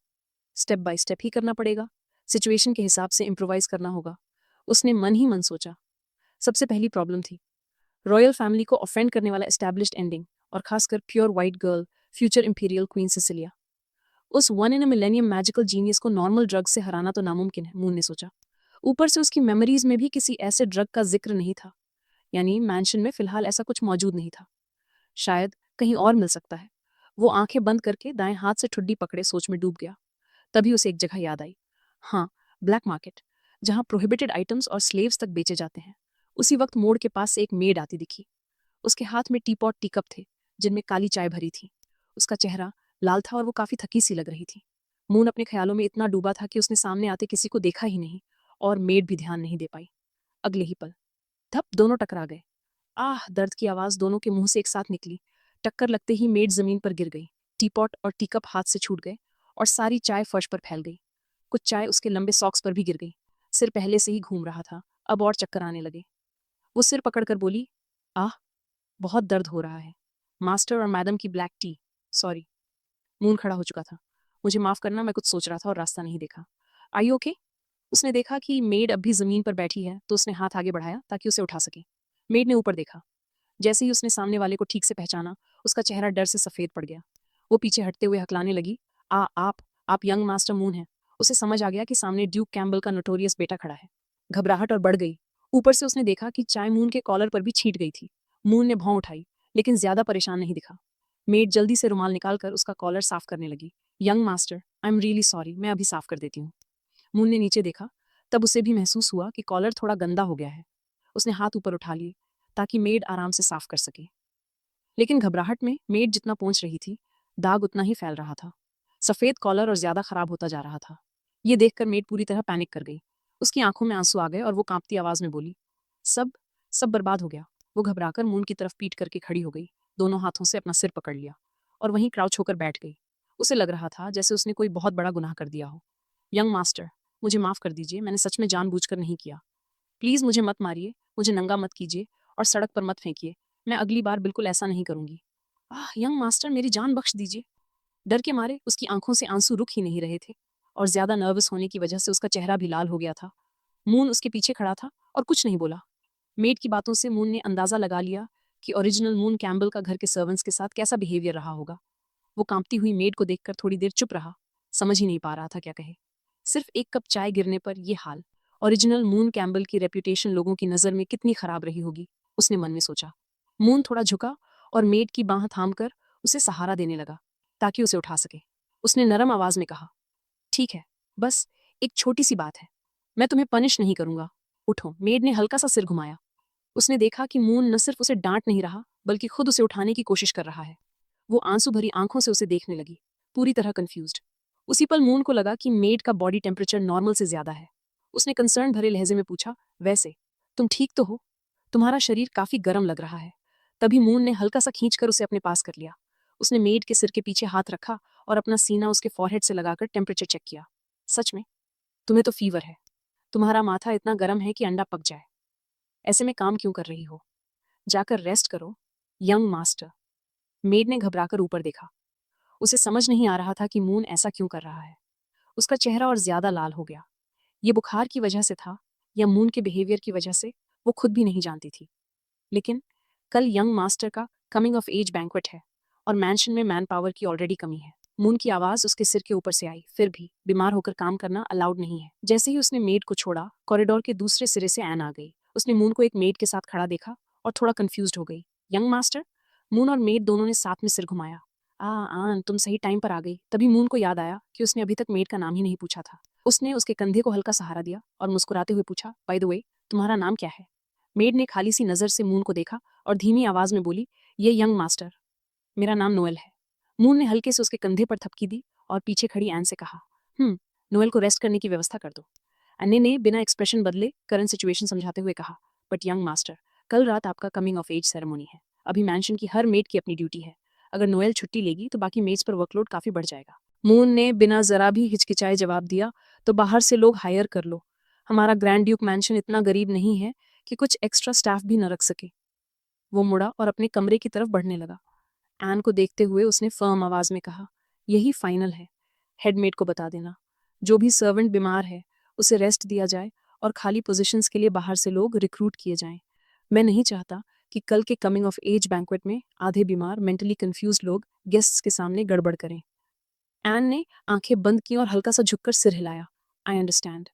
स्टेप बाय स्टेप ही करना पड़ेगा। सिचुएशन के हिसाब से इम्प्रोवाइज करना होगा, उसने मन ही मन सोचा। सबसे पहली प्रॉब्लम थी रॉयल फैमिली को ऑफेंड करने वाला एस्टैब्लिश्ड एंडिंग, और खासकर pure white girl, future imperial queen Cecilia. उस one in a millennium magical genius को नॉर्मल ड्रग से हराना तो नामुमकिन है, मून ने सोचा। ऊपर से उसकी मेमोरीज में भी किसी ऐसे ड्रग का जिक्र नहीं था, यानी मैंशन में फिलहाल ऐसा कुछ मौजूद नहीं था। शायद कहीं और मिल सकता है। वो आंखें बंद करके दाएं हाथ से ठुड्डी पकड़े सोच में डूब गया। तभी उसे एक जगह याद आई। हाँ, ब्लैक मार्केट, जहाँ प्रोहिबिटेड आइटम्स और स्लेव्स तक बेचे जाते हैं। उसी वक्त मोड़ के पास से एक मेड आती दिखी। उसके हाथ में टीपॉट टीकप थे जिनमें काली चाय भरी थी। उसका चेहरा लाल था और वो काफी थकी सी लग रही थी। मून अपने ख्यालों में इतना डूबा था कि उसने सामने आते किसी को देखा ही नहीं और मेड भी ध्यान नहीं दे पाई। अगले ही पल धप, दोनों टकरा गए। आह, दर्द की आवाज दोनों के मुंह से एक साथ निकली। टक्कर लगते ही मेड जमीन पर गिर गई। टीपॉट और टीकप हाथ से छूट गए और सारी चाय फर्श पर फैल गई। कुछ चाय उसके लंबे सॉक्स पर भी गिर गई। सिर पहले से ही घूम रहा था, अब और चक्कर आने लगे। वो सिर पकड़कर बोली, आह, बहुत दर्द हो रहा है। मास्टर और मैडम की ब्लैक टी। सॉरी। मून खड़ा हो चुका था। मुझे माफ करना, मैं कुछ सोच रहा था और रास्ता नहीं देखा। आई ओके? उसने देखा कि मेड अब भी जमीन पर बैठी है, तो उसने हाथ आगे बढ़ाया ताकि उसे उठा सके। मेड ने ऊपर देखा। जैसे ही उसने सामने वाले को ठीक से पहचाना, उसका चेहरा डर से सफेद पड़ गया। वो पीछे हटते हुए हकलाने लगी, आप यंग मास्टर मून हैं। उसे समझ आ गया कि सामने ड्यूक कैम्बल का नोटोरियस बेटा खड़ा है। घबराहट और बढ़ गई। ऊपर से उसने देखा कि चाय मून के कॉलर पर भी छींट गई थी। मून ने भौं उठाई, लेकिन ज्यादा परेशान नहीं दिखा। मेड जल्दी से रुमाल निकालकर उसका कॉलर साफ करने लगी। Young master, I am really sorry, मैं अभी साफ कर देती हूँ। मून ने नीचे देखा, तब उसे भी महसूस हुआ कि कॉलर थोड़ा गंदा हो गया है। उसने हाथ ऊपर उठा लिए ताकि मेड आराम से साफ कर सके। लेकिन घबराहट में मेड जितना पहुंच रही थी, दाग उतना ही फैल रहा था। सफेद कॉलर और ज्यादा खराब होता जा रहा था। ये देखकर मेड पूरी तरह पैनिक कर गई। उसकी आंखों में आंसू आ गए और वो कांपती आवाज में बोली, सब सब बर्बाद हो गया। वो घबराकर मून की तरफ पीट करके खड़ी हो गई, दोनों हाथों से अपना सिर पकड़ लिया और वहीं क्राउच होकर बैठ गई। उसे लग रहा था जैसे उसने कोई बहुत बड़ा गुनाह कर दिया हो। यंग मास्टर, मुझे माफ कर दीजिए, मैंने सच में जानबूझकर नहीं किया। प्लीज मुझे मत मारिए, मुझे नंगा मत कीजिए और सड़क पर मत फेंकिए। मैं अगली बार बिल्कुल ऐसा नहीं करूंगी। यंग मास्टर, मेरी जान बख्श दीजिए। डर के मारे उसकी आंखों से आंसू रुक ही नहीं रहे थे और ज्यादा नर्वस होने की वजह से उसका चेहरा भी लाल हो गया था। मून उसके पीछे खड़ा था और कुछ नहीं बोला। मेड की बातों से मून ने अंदाजा लगा लिया कि ओरिजिनल मून कैम्बल का घर के सर्वेंट्स के साथ कैसा बिहेवियर रहा होगा। वो कांपती हुई मेड को देखकर थोड़ी देर चुप रहा, समझ ही नहीं पा रहा था क्या कहे। सिर्फ एक कप चाय गिरने पर यह हाल। ओरिजिनल मून कैम्बल की रेप्यूटेशन लोगों की नजर में कितनी खराब रही होगी, उसने मन में सोचा। मून थोड़ा झुका और मेड की बाह थामकर उसे सहारा देने लगा ताकि उसे उठा सके। उसने नरम आवाज में कहा, ठीक है, बस एक छोटी सी बात है, मैं तुम्हें पनिश नहीं करूंगा। उठो। मेड ने हल्का सा सिर घुमाया। उसने देखा कि मून न सिर्फ उसे डांट नहीं रहा, बल्कि खुद उसे उठाने की कोशिश कर रहा है। वो आंसू भरी आंखों से उसे देखने लगी, पूरी तरह कंफ्यूज्ड। उसी पल मून को लगा कि मेड का बॉडी टेम्परेचर नॉर्मल से ज्यादा है। उसने कंसर्न भरे लहजे में पूछा, वैसे तुम ठीक तो हो? तुम्हारा शरीर काफी गर्म लग रहा है। तभी मून ने हल्का सा खींचकर उसे अपने पास कर लिया। उसने मेड के सिर के पीछे हाथ रखा और अपना सीना उसके फॉरहेड से लगाकर टेम्परेचर चेक किया। सच में? तुम्हें तो फीवर है। तुम्हारा माथा इतना गर्म है कि अंडा पक जाए। ऐसे में काम क्यों कर रही हो? जाकर रेस्ट करो, यंग मास्टर। मेड ने घबराकर ऊपर देखा। उसे समझ नहीं आ रहा था कि मून ऐसा क्यों कर रहा है। उसका चेहरा और ज्यादा लाल हो गया। ये बुखार की वजह से था या मून के बिहेवियर की वजह से, वो खुद भी नहीं जानती थी। लेकिन कल यंग मास्टर का कमिंग ऑफ एज बैंक्वेट है और मैंशन में मैन पावर की ऑलरेडी कमी है। मून की आवाज उसके सिर के ऊपर से आई, फिर भी बीमार होकर काम करना अलाउड नहीं है। जैसे ही उसने मेड को छोड़ा, कॉरिडोर के दूसरे सिरे से एन आ गई। उसने मून को एक मेड के साथ खड़ा देखा और थोड़ा कंफ्यूज्ड हो गई। Young master? मून और मेड दोनों ने साथ में सिर घुमाया। आन, तुम सही टाइम पर आ गई। तभी मून को याद आया कि उसने अभी तक मेड का नाम ही नहीं पूछा था। उसने उसके कंधे को हल्का सहारा दिया और मुस्कुराते हुए पूछा, बाय द वे, तुम्हारा नाम क्या है? मेड ने खाली सी नजर से मून को देखा और धीमी आवाज में बोली, ये यंग मास्टर, मेरा नाम नोएल है। मून ने हल्के से उसके कंधे पर थपकी दी और पीछे खड़ी एन से कहा, नोएल को रेस्ट करने की व्यवस्था कर दो। अन्य ने बिना एक्सप्रेशन बदले करंट सिचुएशन समझाते हुए कहा, बट यंग मास्टर, कल रात आपका कमिंग ऑफ एज सेरेमोनी है। अभी मैंशन की हर मेड की अपनी ड्यूटी है। अगर नोएल छुट्टी लेगी तो बाकी मेड्स पर वर्कलोड काफी बढ़ जाएगा। मून ने बिना जरा भी हिचकिचाए जवाब दिया, तो बाहर से लोग हायर कर लो। हमारा ग्रैंड ड्यूक मैंशन इतना गरीब नहीं है कि कुछ एक्स्ट्रा स्टाफ भी न रख सके। वो मुड़ा और अपने कमरे की तरफ बढ़ने लगा। एन को देखते हुए उसने फर्म आवाज में कहा, यही फाइनल है। हेडमेड को बता देना, जो भी सर्वेंट बीमार है उसे रेस्ट दिया जाए और खाली पोजीशंस के लिए बाहर से लोग रिक्रूट किए जाएं। मैं नहीं चाहता कि कल के कमिंग ऑफ एज बैंक्वेट में आधे बीमार मेंटली कंफ्यूज लोग गेस्ट्स के सामने गड़बड़ करें। एन ने आंखें बंद की और हल्का सा झुककर सिर हिलाया। I understand.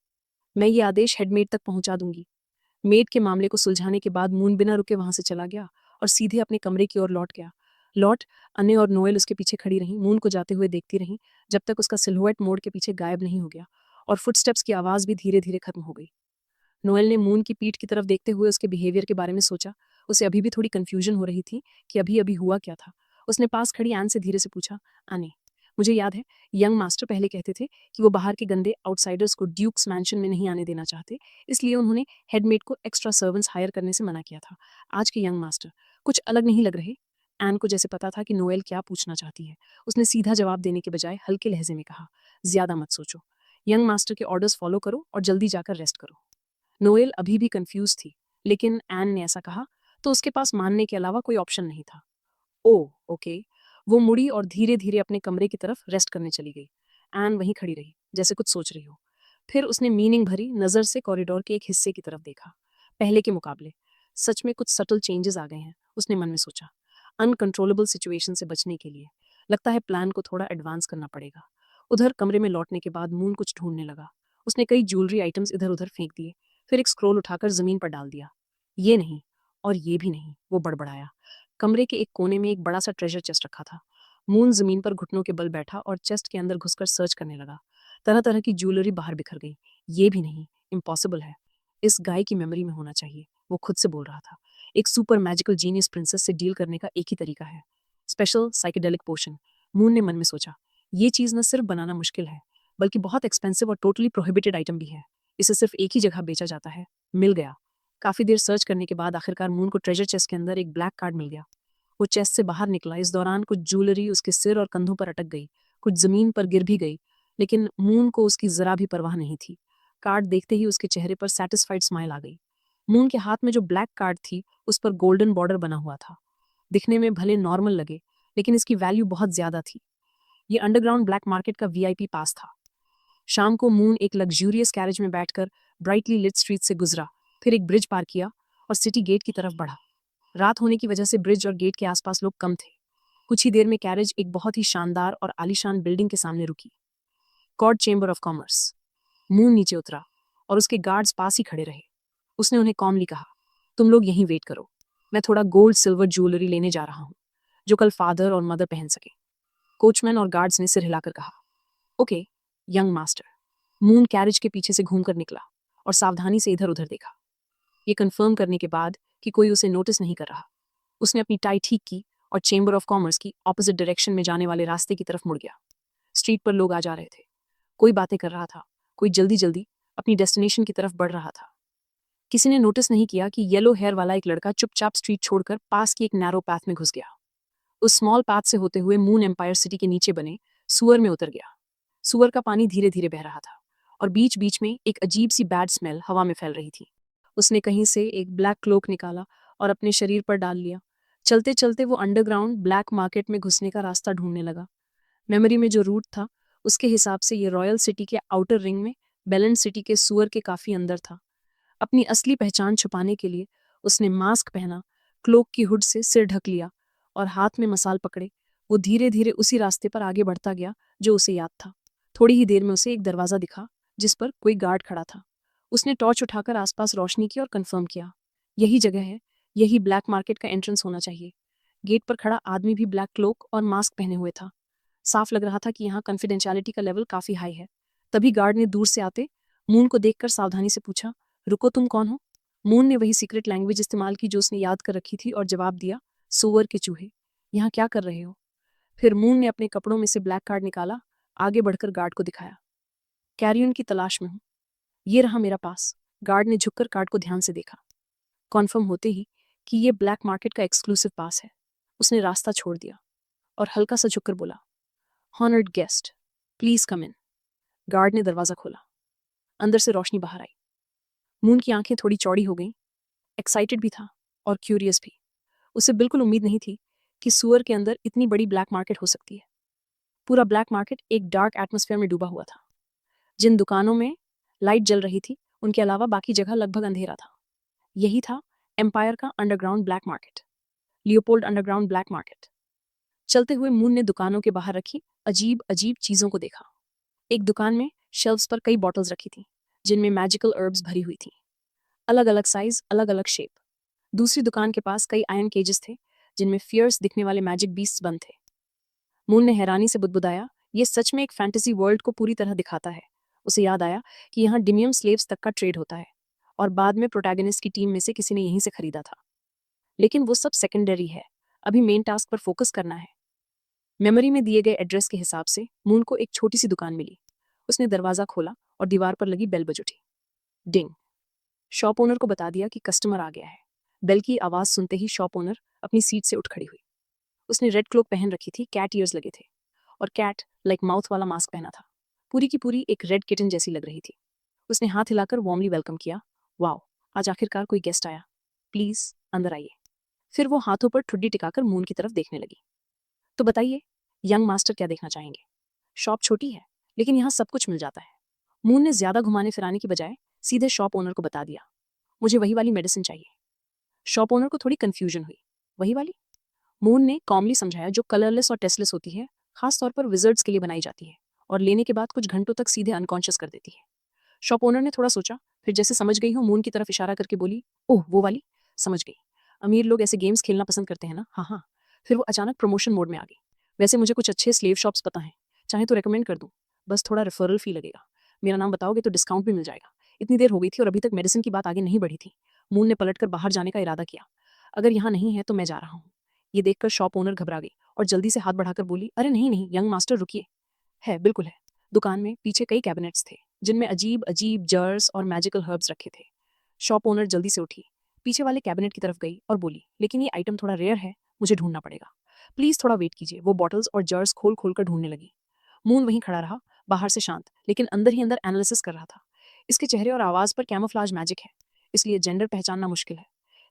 मैं ये आदेश हेडमेड तक पहुंचा दूंगी। मेड के मामले को सुलझाने के बाद मून बिना रुके वहां से चला गया और सीधे अपने कमरे की ओर लौट गया। अने और नोएल उसके पीछे खड़ी रहीं, मून को जाते हुए देखती रहीं, जब तक उसका सिल्हुएट मोड़ के पीछे गायब नहीं हो गया और फुटस्टेप्स की आवाज भी धीरे धीरे खत्म हो गई। नोएल ने मून की पीठ की तरफ देखते हुए उसके बिहेवियर के बारे में सोचा। उसे अभी भी थोड़ी कंफ्यूजन हो रही थी कि अभी अभी हुआ क्या था। उसने पास खड़ी एन से धीरे से पूछा, आने, मुझे याद है यंग मास्टर पहले कहते थे कि वो बाहर के गंदे आउटसाइडर्स को ड्यूक्स मैंशन में नहीं आने देना चाहते, इसलिए उन्होंने हेडमेड को एक्स्ट्रा सर्वेंट्स हायर करने से मना किया था। आज के यंग मास्टर कुछ अलग नहीं लग रहे? एन को जैसे पता था कि नोएल क्या पूछना चाहती है। उसने सीधा जवाब देने के बजाय हल्के लहजे में कहा, ज्यादा मत सोचो, यंग मास्टर के ऑर्डर्स फॉलो करो और जल्दी जाकर रेस्ट करो। नोएल अभी भी कंफ्यूज थी, लेकिन एन ने ऐसा कहा तो उसके पास मानने के अलावा कोई ऑप्शन नहीं था। ओह, ओके। वो मुड़ी और धीरे धीरे अपने कमरे की तरफ रेस्ट करने चली गई। एन वहीं खड़ी रही, जैसे कुछ सोच रही हो। फिर उसने मीनिंग भरी नज़र से कॉरिडोर के एक हिस्से की तरफ देखा। पहले के मुकाबले सच में कुछ सटल चेंजेस आ गए हैं, उसने मन में सोचा। अनकंट्रोलेबल सिचुएशन से बचने के लिए लगता है प्लान को थोड़ा एडवांस करना पड़ेगा। उधर कमरे में लौटने के बाद मून कुछ ढूंढने लगा। उसने कई ज्वेलरी आइटम्स इधर उधर फेंक दिए, फिर एक स्क्रोल उठाकर जमीन पर डाल दिया। ये नहीं और ये भी नहीं, वो बड़बड़ाया। कमरे के एक कोने में एक बड़ा सा ट्रेजर चेस्ट रखा था। मून जमीन पर घुटनों के बल बैठा और चेस्ट के अंदर घुसकर सर्च करने लगा। तरह तरह की ज्वेलरी बाहर बिखर गई। ये भी नहीं, इम्पॉसिबल है। इस गाय की मेमोरी में होना चाहिए, वो खुद से बोल रहा था। एक सुपर मैजिकल जीनियस प्रिंसेस से डील करने का एक ही तरीका है, स्पेशल साइकेडेलिक पोशन। मून ने मन में सोचा, ये चीज़ न सिर्फ बनाना मुश्किल है, बल्कि बहुत एक्सपेंसिव और टोटली प्रोहिबिटेड आइटम भी है। इसे सिर्फ एक ही जगह बेचा जाता है। मिल गया। काफ़ी देर सर्च करने के बाद आखिरकार मून को ट्रेजर चेस्ट के अंदर एक ब्लैक कार्ड मिल गया। वो चेस्ट से बाहर निकला। इस दौरान कुछ ज्वेलरी उसके सिर और कंधों पर अटक गई, कुछ जमीन पर गिर भी गई, लेकिन मून को उसकी जरा भी परवाह नहीं थी। कार्ड देखते ही उसके चेहरे पर सैटिस्फाइड स्माइल आ गई। मून के हाथ में जो ब्लैक कार्ड थी उस पर गोल्डन बॉर्डर बना हुआ था। दिखने में भले नॉर्मल लगे, लेकिन इसकी वैल्यू बहुत ज्यादा थी। ये अंडरग्राउंड ब्लैक मार्केट का वीआईपी पास था। शाम को मून एक लग्जूरियस कैरेज में बैठकर ब्राइटली लिट स्ट्रीट से गुजरा, फिर एक ब्रिज पार किया और सिटी गेट की तरफ बढ़ा। रात होने की वजह से ब्रिज और गेट के आसपास लोग कम थे। कुछ ही देर में कैरेज एक बहुत ही शानदार और आलीशान बिल्डिंग के सामने रुकी, कॉर्ड चेंबर ऑफ कॉमर्स। मून नीचे उतरा और उसके गार्ड्स पास ही खड़े रहे। उसने उन्हें कॉमली कहा, तुम लोग यहीं वेट करो, मैं थोड़ा गोल्ड सिल्वर ज्वेलरी लेने जा रहा हूँ, जो कल फादर और मदर पहन सके। कोचमैन और गार्ड्स ने सिर हिलाकर कहा, okay young master. Moon carriage के पीछे से घूमकर निकला और सावधानी से इधर उधर देखा, ये कंफर्म करने के बाद कि कोई उसे नोटिस नहीं कर रहा। उसने अपनी टाई ठीक की और चेंबर ऑफ कॉमर्स की ऑपोजिट डायरेक्शन में जाने वाले रास्ते की तरफ मुड़ गया। स्ट्रीट पर लोग आ जा रहे थे, कोई बातें कर रहा था, कोई जल्दी जल्दी अपनी डेस्टिनेशन की तरफ बढ़ रहा था। किसी ने नोटिस नहीं किया कि येलो हेयर वाला एक लड़का चुपचाप स्ट्रीट छोड़कर पास की एक नैरो पाथ में घुस गया। उस स्मॉल पाथ से होते हुए मून एम्पायर सिटी के नीचे बने सुअर में उतर गया। सुअर का पानी धीरे धीरे बह रहा था और बीच बीच में एक अजीब सी बैड स्मेल हवा में फैल रही थी। उसने कहीं से एक ब्लैक क्लोक निकाला और अपने शरीर पर डाल लिया। चलते चलते वो अंडरग्राउंड ब्लैक मार्केट में घुसने का रास्ता ढूंढने लगा। मेमोरी में जो रूट था उसके हिसाब से ये रॉयल सिटी के आउटर रिंग में बेलेंड सिटी के सुअर के काफी अंदर था। अपनी असली पहचान छुपाने के लिए उसने मास्क पहना, क्लोक की हुड से सिर ढक लिया और हाथ में मसाल पकड़े वो धीरे धीरे उसी रास्ते पर आगे बढ़ता गया जो उसे याद था। थोड़ी ही देर में उसे एक दरवाजा दिखा जिस पर कोई गार्ड खड़ा था। उसने टॉर्च उठाकर आसपास रोशनी की और कंफर्म किया, यही जगह है, यही ब्लैक मार्केट का एंट्रेंस होना चाहिए। गेट पर खड़ा आदमी भी ब्लैक क्लोक और मास्क पहने हुए था। साफ लग रहा था कि यहाँ कॉन्फिडेंशियलिटी का लेवल काफी हाई है। तभी गार्ड ने दूर से आते मून को देखकर सावधानी से पूछा, रुको तुम कौन हो? मून ने वही सीक्रेट लैंग्वेज इस्तेमाल की जो उसने याद कर रखी थी और जवाब दिया, सुअर के चूहे, यहाँ क्या कर रहे हो? फिर मून ने अपने कपड़ों में से ब्लैक कार्ड निकाला, आगे बढ़कर गार्ड को दिखाया, कैरियन की तलाश में हूँ, ये रहा मेरा पास। गार्ड ने झुककर कार्ड को ध्यान से देखा। कॉन्फर्म होते ही कि ये ब्लैक मार्केट का एक्सक्लूसिव पास है, उसने रास्ता छोड़ दिया और हल्का सा झुककर बोला, honoured guest please come in. Guard ने दरवाजा खोला। अंदर से रोशनी बाहर आई। मून की आंखें थोड़ी चौड़ी हो गईं। एक्साइटेड भी था और क्यूरियस भी। उसे बिल्कुल उम्मीद नहीं थी कि सुअर के अंदर इतनी बड़ी ब्लैक मार्केट हो सकती है। पूरा ब्लैक मार्केट एक डार्क एटमॉस्फेयर में डूबा हुआ था। जिन दुकानों में लाइट जल रही थी उनके अलावा बाकी जगह लगभग अंधेरा था। यही था एम्पायर का underground black market, Leopold underground black market. चलते हुए मून ने दुकानों के बाहर रखी अजीब अजीब चीजों को देखा। एक दुकान में शेल्फ्स पर कई बॉटल्स रखी थी जिनमें मैजिकल हर्ब्स भरी हुई थी, अलग अलग साइज, अलग अलग शेप। दूसरी दुकान के पास कई आयरन केजेस थे जिनमें फियर्स दिखने वाले मैजिक बीस्ट्स बंद थे। मून ने हैरानी से बुदबुदाया, ये सच में एक फैंटेसी वर्ल्ड को पूरी तरह दिखाता है। उसे याद आया कि यहाँ डिमियम स्लेव्स तक का ट्रेड होता है और बाद में प्रोटैगनिस्ट की टीम में से किसी ने यहीं से खरीदा था। लेकिन वो सब सेकेंडरी है, अभी मेन टास्क पर फोकस करना है। मेमोरी में दिए गए एड्रेस के हिसाब से मून को एक छोटी सी दुकान मिली। उसने दरवाजा खोला और दीवार पर लगी बेल बज उठी। डिंग। शॉप ओनर को बता दिया कि कस्टमर आ गया है। बेल की आवाज सुनते ही शॉप ओनर अपनी सीट से उठ खड़ी हुई। उसने रेड क्लोक पहन रखी थी, कैट ईयर्स लगे थे और कैट लाइक माउथ वाला मास्क पहना था। पूरी की पूरी एक रेड किटन जैसी लग रही थी। उसने हाथ हिलाकर वार्मली वेलकम किया, वाओ आज आखिरकार कोई गेस्ट आया, प्लीज अंदर आइए। फिर वो हाथों पर ठुड्डी टिकाकर मून की तरफ देखने लगी। तो बताइए यंग मास्टर क्या देखना चाहेंगे? शॉप छोटी है लेकिन यहाँ सब कुछ मिल जाता है। मून ने ज्यादा घुमाने फिराने की बजाय सीधे शॉप ओनर को बता दिया, मुझे वही वाली मेडिसिन चाहिए। शॉप ओनर को थोड़ी कंफ्यूजन हुई, वही वाली? मून ने कॉमली समझाया, जो कलरलेस और टेस्टलेस होती है, खास तौर पर विजर्ड्स के लिए बनाई जाती है और लेने के बाद कुछ घंटों तक सीधे अनकॉन्शियस कर देती है। शॉप ओनर ने थोड़ा सोचा, फिर जैसे समझ गई हो मून की तरफ इशारा करके बोली, ओह वो वाली, समझ गई। अमीर लोग ऐसे गेम्स खेलना पसंद करते हैं ना, हाँ हाँ। फिर वो अचानक प्रमोशन मोड में आ गई, वैसे मुझे कुछ अच्छे स्लेव शॉप्स पता है, चाहे तो रेकमेंड कर दूं, बस थोड़ा रेफरल फी लगेगा, मेरा नाम बताओगे तो डिस्काउंट भी मिल जाएगा। इतनी देर हो गई थी और अभी तक मेडिसिन की बात आगे नहीं बढ़ी थी। मून ने पलटकर बाहर जाने का इरादा किया, अगर यहाँ नहीं है तो मैं जा रहा हूँ। ये देखकर शॉप ओनर घबरा गई और जल्दी से हाथ बढ़ाकर बोली, अरे नहीं नहीं यंग मास्टर रुकिए। है, बिल्कुल है। दुकान में पीछे कई कैबिनेट्स थे जिनमें अजीब अजीब जर्स और मैजिकल हर्ब्स रखे थे। शॉप ओनर जल्दी से उठी, पीछे वाले कैबिनेट की तरफ गई और बोली, लेकिन ये आइटम थोड़ा रेयर है, मुझे ढूंढना पड़ेगा, प्लीज थोड़ा वेट कीजिए। वो बॉटल्स और जर्स खोल खोल कर ढूंढने लगी। मून वहीं खड़ा रहा, बाहर से शांत लेकिन अंदर ही अंदर एनालिसिस कर रहा था। इसके चेहरे और आवाज पर कैमोफ्लाज मैजिक है, इसलिए जेंडर पहचानना मुश्किल है,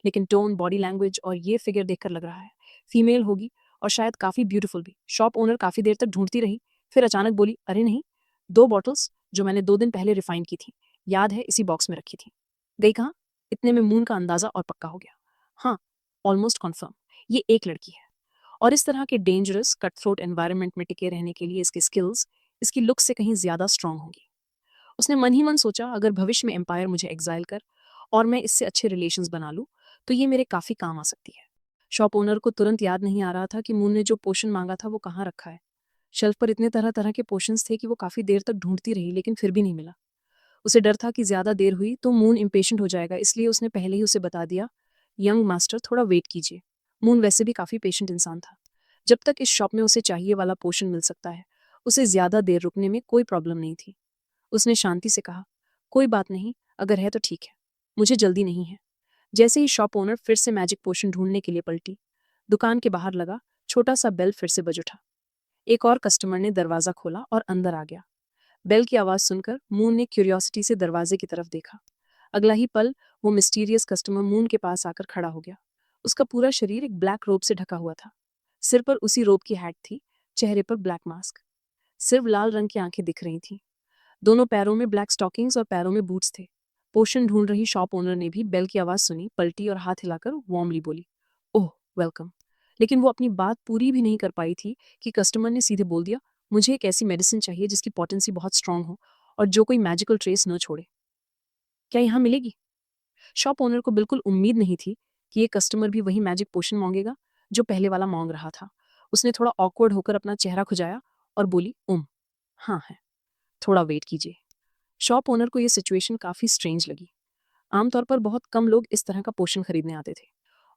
लेकिन टोन, बॉडी लैंग्वेज और ये फिगर देखकर लग रहा है फीमेल होगी और शायद काफी ब्यूटीफुल भी। शॉप ओनर काफी देर तक ढूंढती रही, फिर अचानक बोली, अरे नहीं, 2 बॉटल्स जो मैंने 2 दिन पहले रिफाइन की थी, याद है इसी बॉक्स में रखी थी, गई कहाँ? इतने में मून का अंदाजा और पक्का हो गया। हाँ, ऑलमोस्ट कन्फर्म, ये एक लड़की है और इस तरह के डेंजरस कट थ्रोट एनवायरनमेंट में टिके रहने के लिए इसकी स्किल्स, इसकी लुक से कहीं ज्यादा स्ट्रांग होंगी। उसने मन ही मन सोचा, अगर भविष्य में एम्पायर मुझे एग्जाइल कर और मैं इससे अच्छे रिलेशंस बना लूं तो ये मेरे काफी काम आ सकती है। शॉप ओनर को तुरंत याद नहीं आ रहा था कि मून ने जो पोशन मांगा था वो कहाँ रखा है। शेल्फ पर इतने तरह तरह के पोशंस थे कि वो काफी देर तक ढूंढती रही लेकिन फिर भी नहीं मिला। उसे डर था कि ज्यादा देर हुई तो मून इम्पेशेंट हो जाएगा, इसलिए उसने पहले ही उसे बता दिया, यंग मास्टर थोड़ा वेट कीजिए। मून वैसे भी काफी पेशेंट इंसान था, जब तक इस शॉप में उसे चाहिए वाला पोशन मिल सकता है उसे ज्यादा देर रुकने में कोई प्रॉब्लम नहीं थी। उसने शांति से कहा, कोई बात नहीं, अगर है तो ठीक है, मुझे जल्दी नहीं है। जैसे ही शॉप ओनर फिर से मैजिक पोशन ढूंढने के लिए पलटी, दुकान के बाहर लगा छोटा सा बेल फिर से बज उठा। एक और कस्टमर ने दरवाजा खोला और अंदर आ गया। बेल की आवाज सुनकर मून ने क्यूरियोसिटी से दरवाजे की तरफ देखा। अगला ही पल वो मिस्टीरियस कस्टमर मून के पास आकर खड़ा हो गया। उसका पूरा शरीर एक ब्लैक रोब से ढका हुआ था, सिर पर उसी रोब की हैट थी, चेहरे पर ब्लैक मास्क, सिर्फ लाल रंग की आंखें दिख रही थीं। दोनों पैरों में ब्लैक स्टॉकिंग्स और पैरों में बूट्स थे। पोशन ढूंढ रही शॉप ओनर ने भी बेल की आवाज सुनी, पलटी और हाथ हिलाकर वार्मली बोली, ओह वेलकम। लेकिन वो अपनी बात पूरी भी नहीं कर पाई थी कि कस्टमर ने सीधे बोल दिया, मुझे एक ऐसी मेडिसिन चाहिए जिसकी पोटेंसी बहुत स्ट्रांग हो और जो कोई मैजिकल ट्रेस न छोड़े, क्या यहाँ मिलेगी? शॉप ओनर को बिल्कुल उम्मीद नहीं थी कि ये कस्टमर भी वही मैजिक पोशन मांगेगा जो पहले वाला मांग रहा था। उसने थोड़ा ऑकवर्ड होकर अपना चेहरा खुजाया और बोली, हाँ है, थोड़ा वेट कीजिए। शॉप ओनर को यह सिचुएशन काफी स्ट्रेंज लगी। आमतौर पर बहुत कम लोग इस तरह का पोषण खरीदने आते थे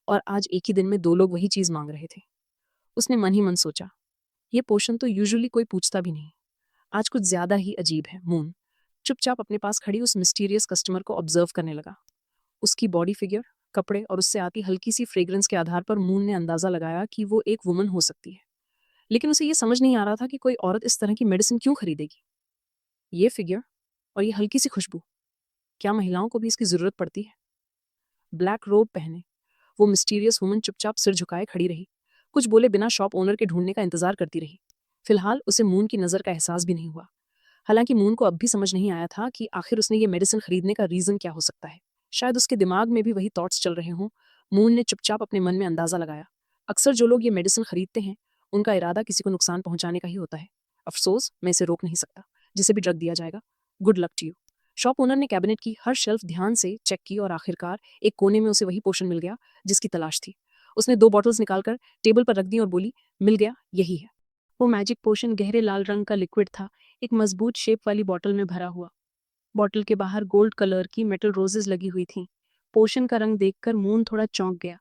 और आज एक ही दिन में 2 लोग वही चीज मांग रहे थे। उसने मन ही मन सोचा, ये पोषण तो यूजुअली कोई पूछता भी नहीं, आज कुछ ज्यादा ही अजीब है। मून चुपचाप अपने पास खड़ी उस मिस्टीरियस कस्टमर को ऑब्जर्व करने लगा। उसकी बॉडी फिगर, कपड़े और उससे आती हल्की सी फ्रेग्रेंस के आधार पर मून ने अंदाजा लगाया कि वो एक वुमन हो सकती है, लेकिन उसे ये समझ नहीं आ रहा था कि कोई औरत इस तरह की मेडिसिन क्यों खरीदेगी। ये फिगर और ये हल्की सी खुशबू, क्या महिलाओं को भी इसकी जरूरत पड़ती है? ब्लैक रोब पहने वो मिस्टीरियस वुमन चुपचाप सिर झुकाए खड़ी रही, कुछ बोले बिना शॉप ओनर के ढूंढने का इंतजार करती रही। फिलहाल उसे मून की नजर का एहसास भी नहीं हुआ। हालांकि मून को अब भी समझ नहीं आया था कि आखिर उसने ये मेडिसिन खरीदने का रीजन क्या हो सकता है। शायद उसके दिमाग में भी वही थॉट्स चल रहे हों। मून ने चुपचाप अपने मन में अंदाजा लगाया, अक्सर जो लोग ये मेडिसिन खरीदते हैं उनका इरादा किसी को नुकसान पहुंचाने का ही होता है। अफसोस, मैं इसे रोक नहीं सकता, जिसे भी ड्रग दिया जाएगा, good luck to you. Shop owner ने कैबिनेट की हर शेल्फ ध्यान से चेक की और आखिरकार एक कोने में उसे वही पोशन मिल गया जिसकी तलाश थी। उसने 2 बॉटल्स निकालकर टेबल पर रख दी और बोली, मिल गया, यही है। वो मैजिक पोशन गहरे लाल रंग का लिक्विड था, एक मजबूत शेप वाली बॉटल में भरा हुआ। बॉटल के बाहर गोल्ड कलर की मेटल रोजेज लगी हुई थीं। पोशन का रंग देखकर मून थोड़ा चौंक गया।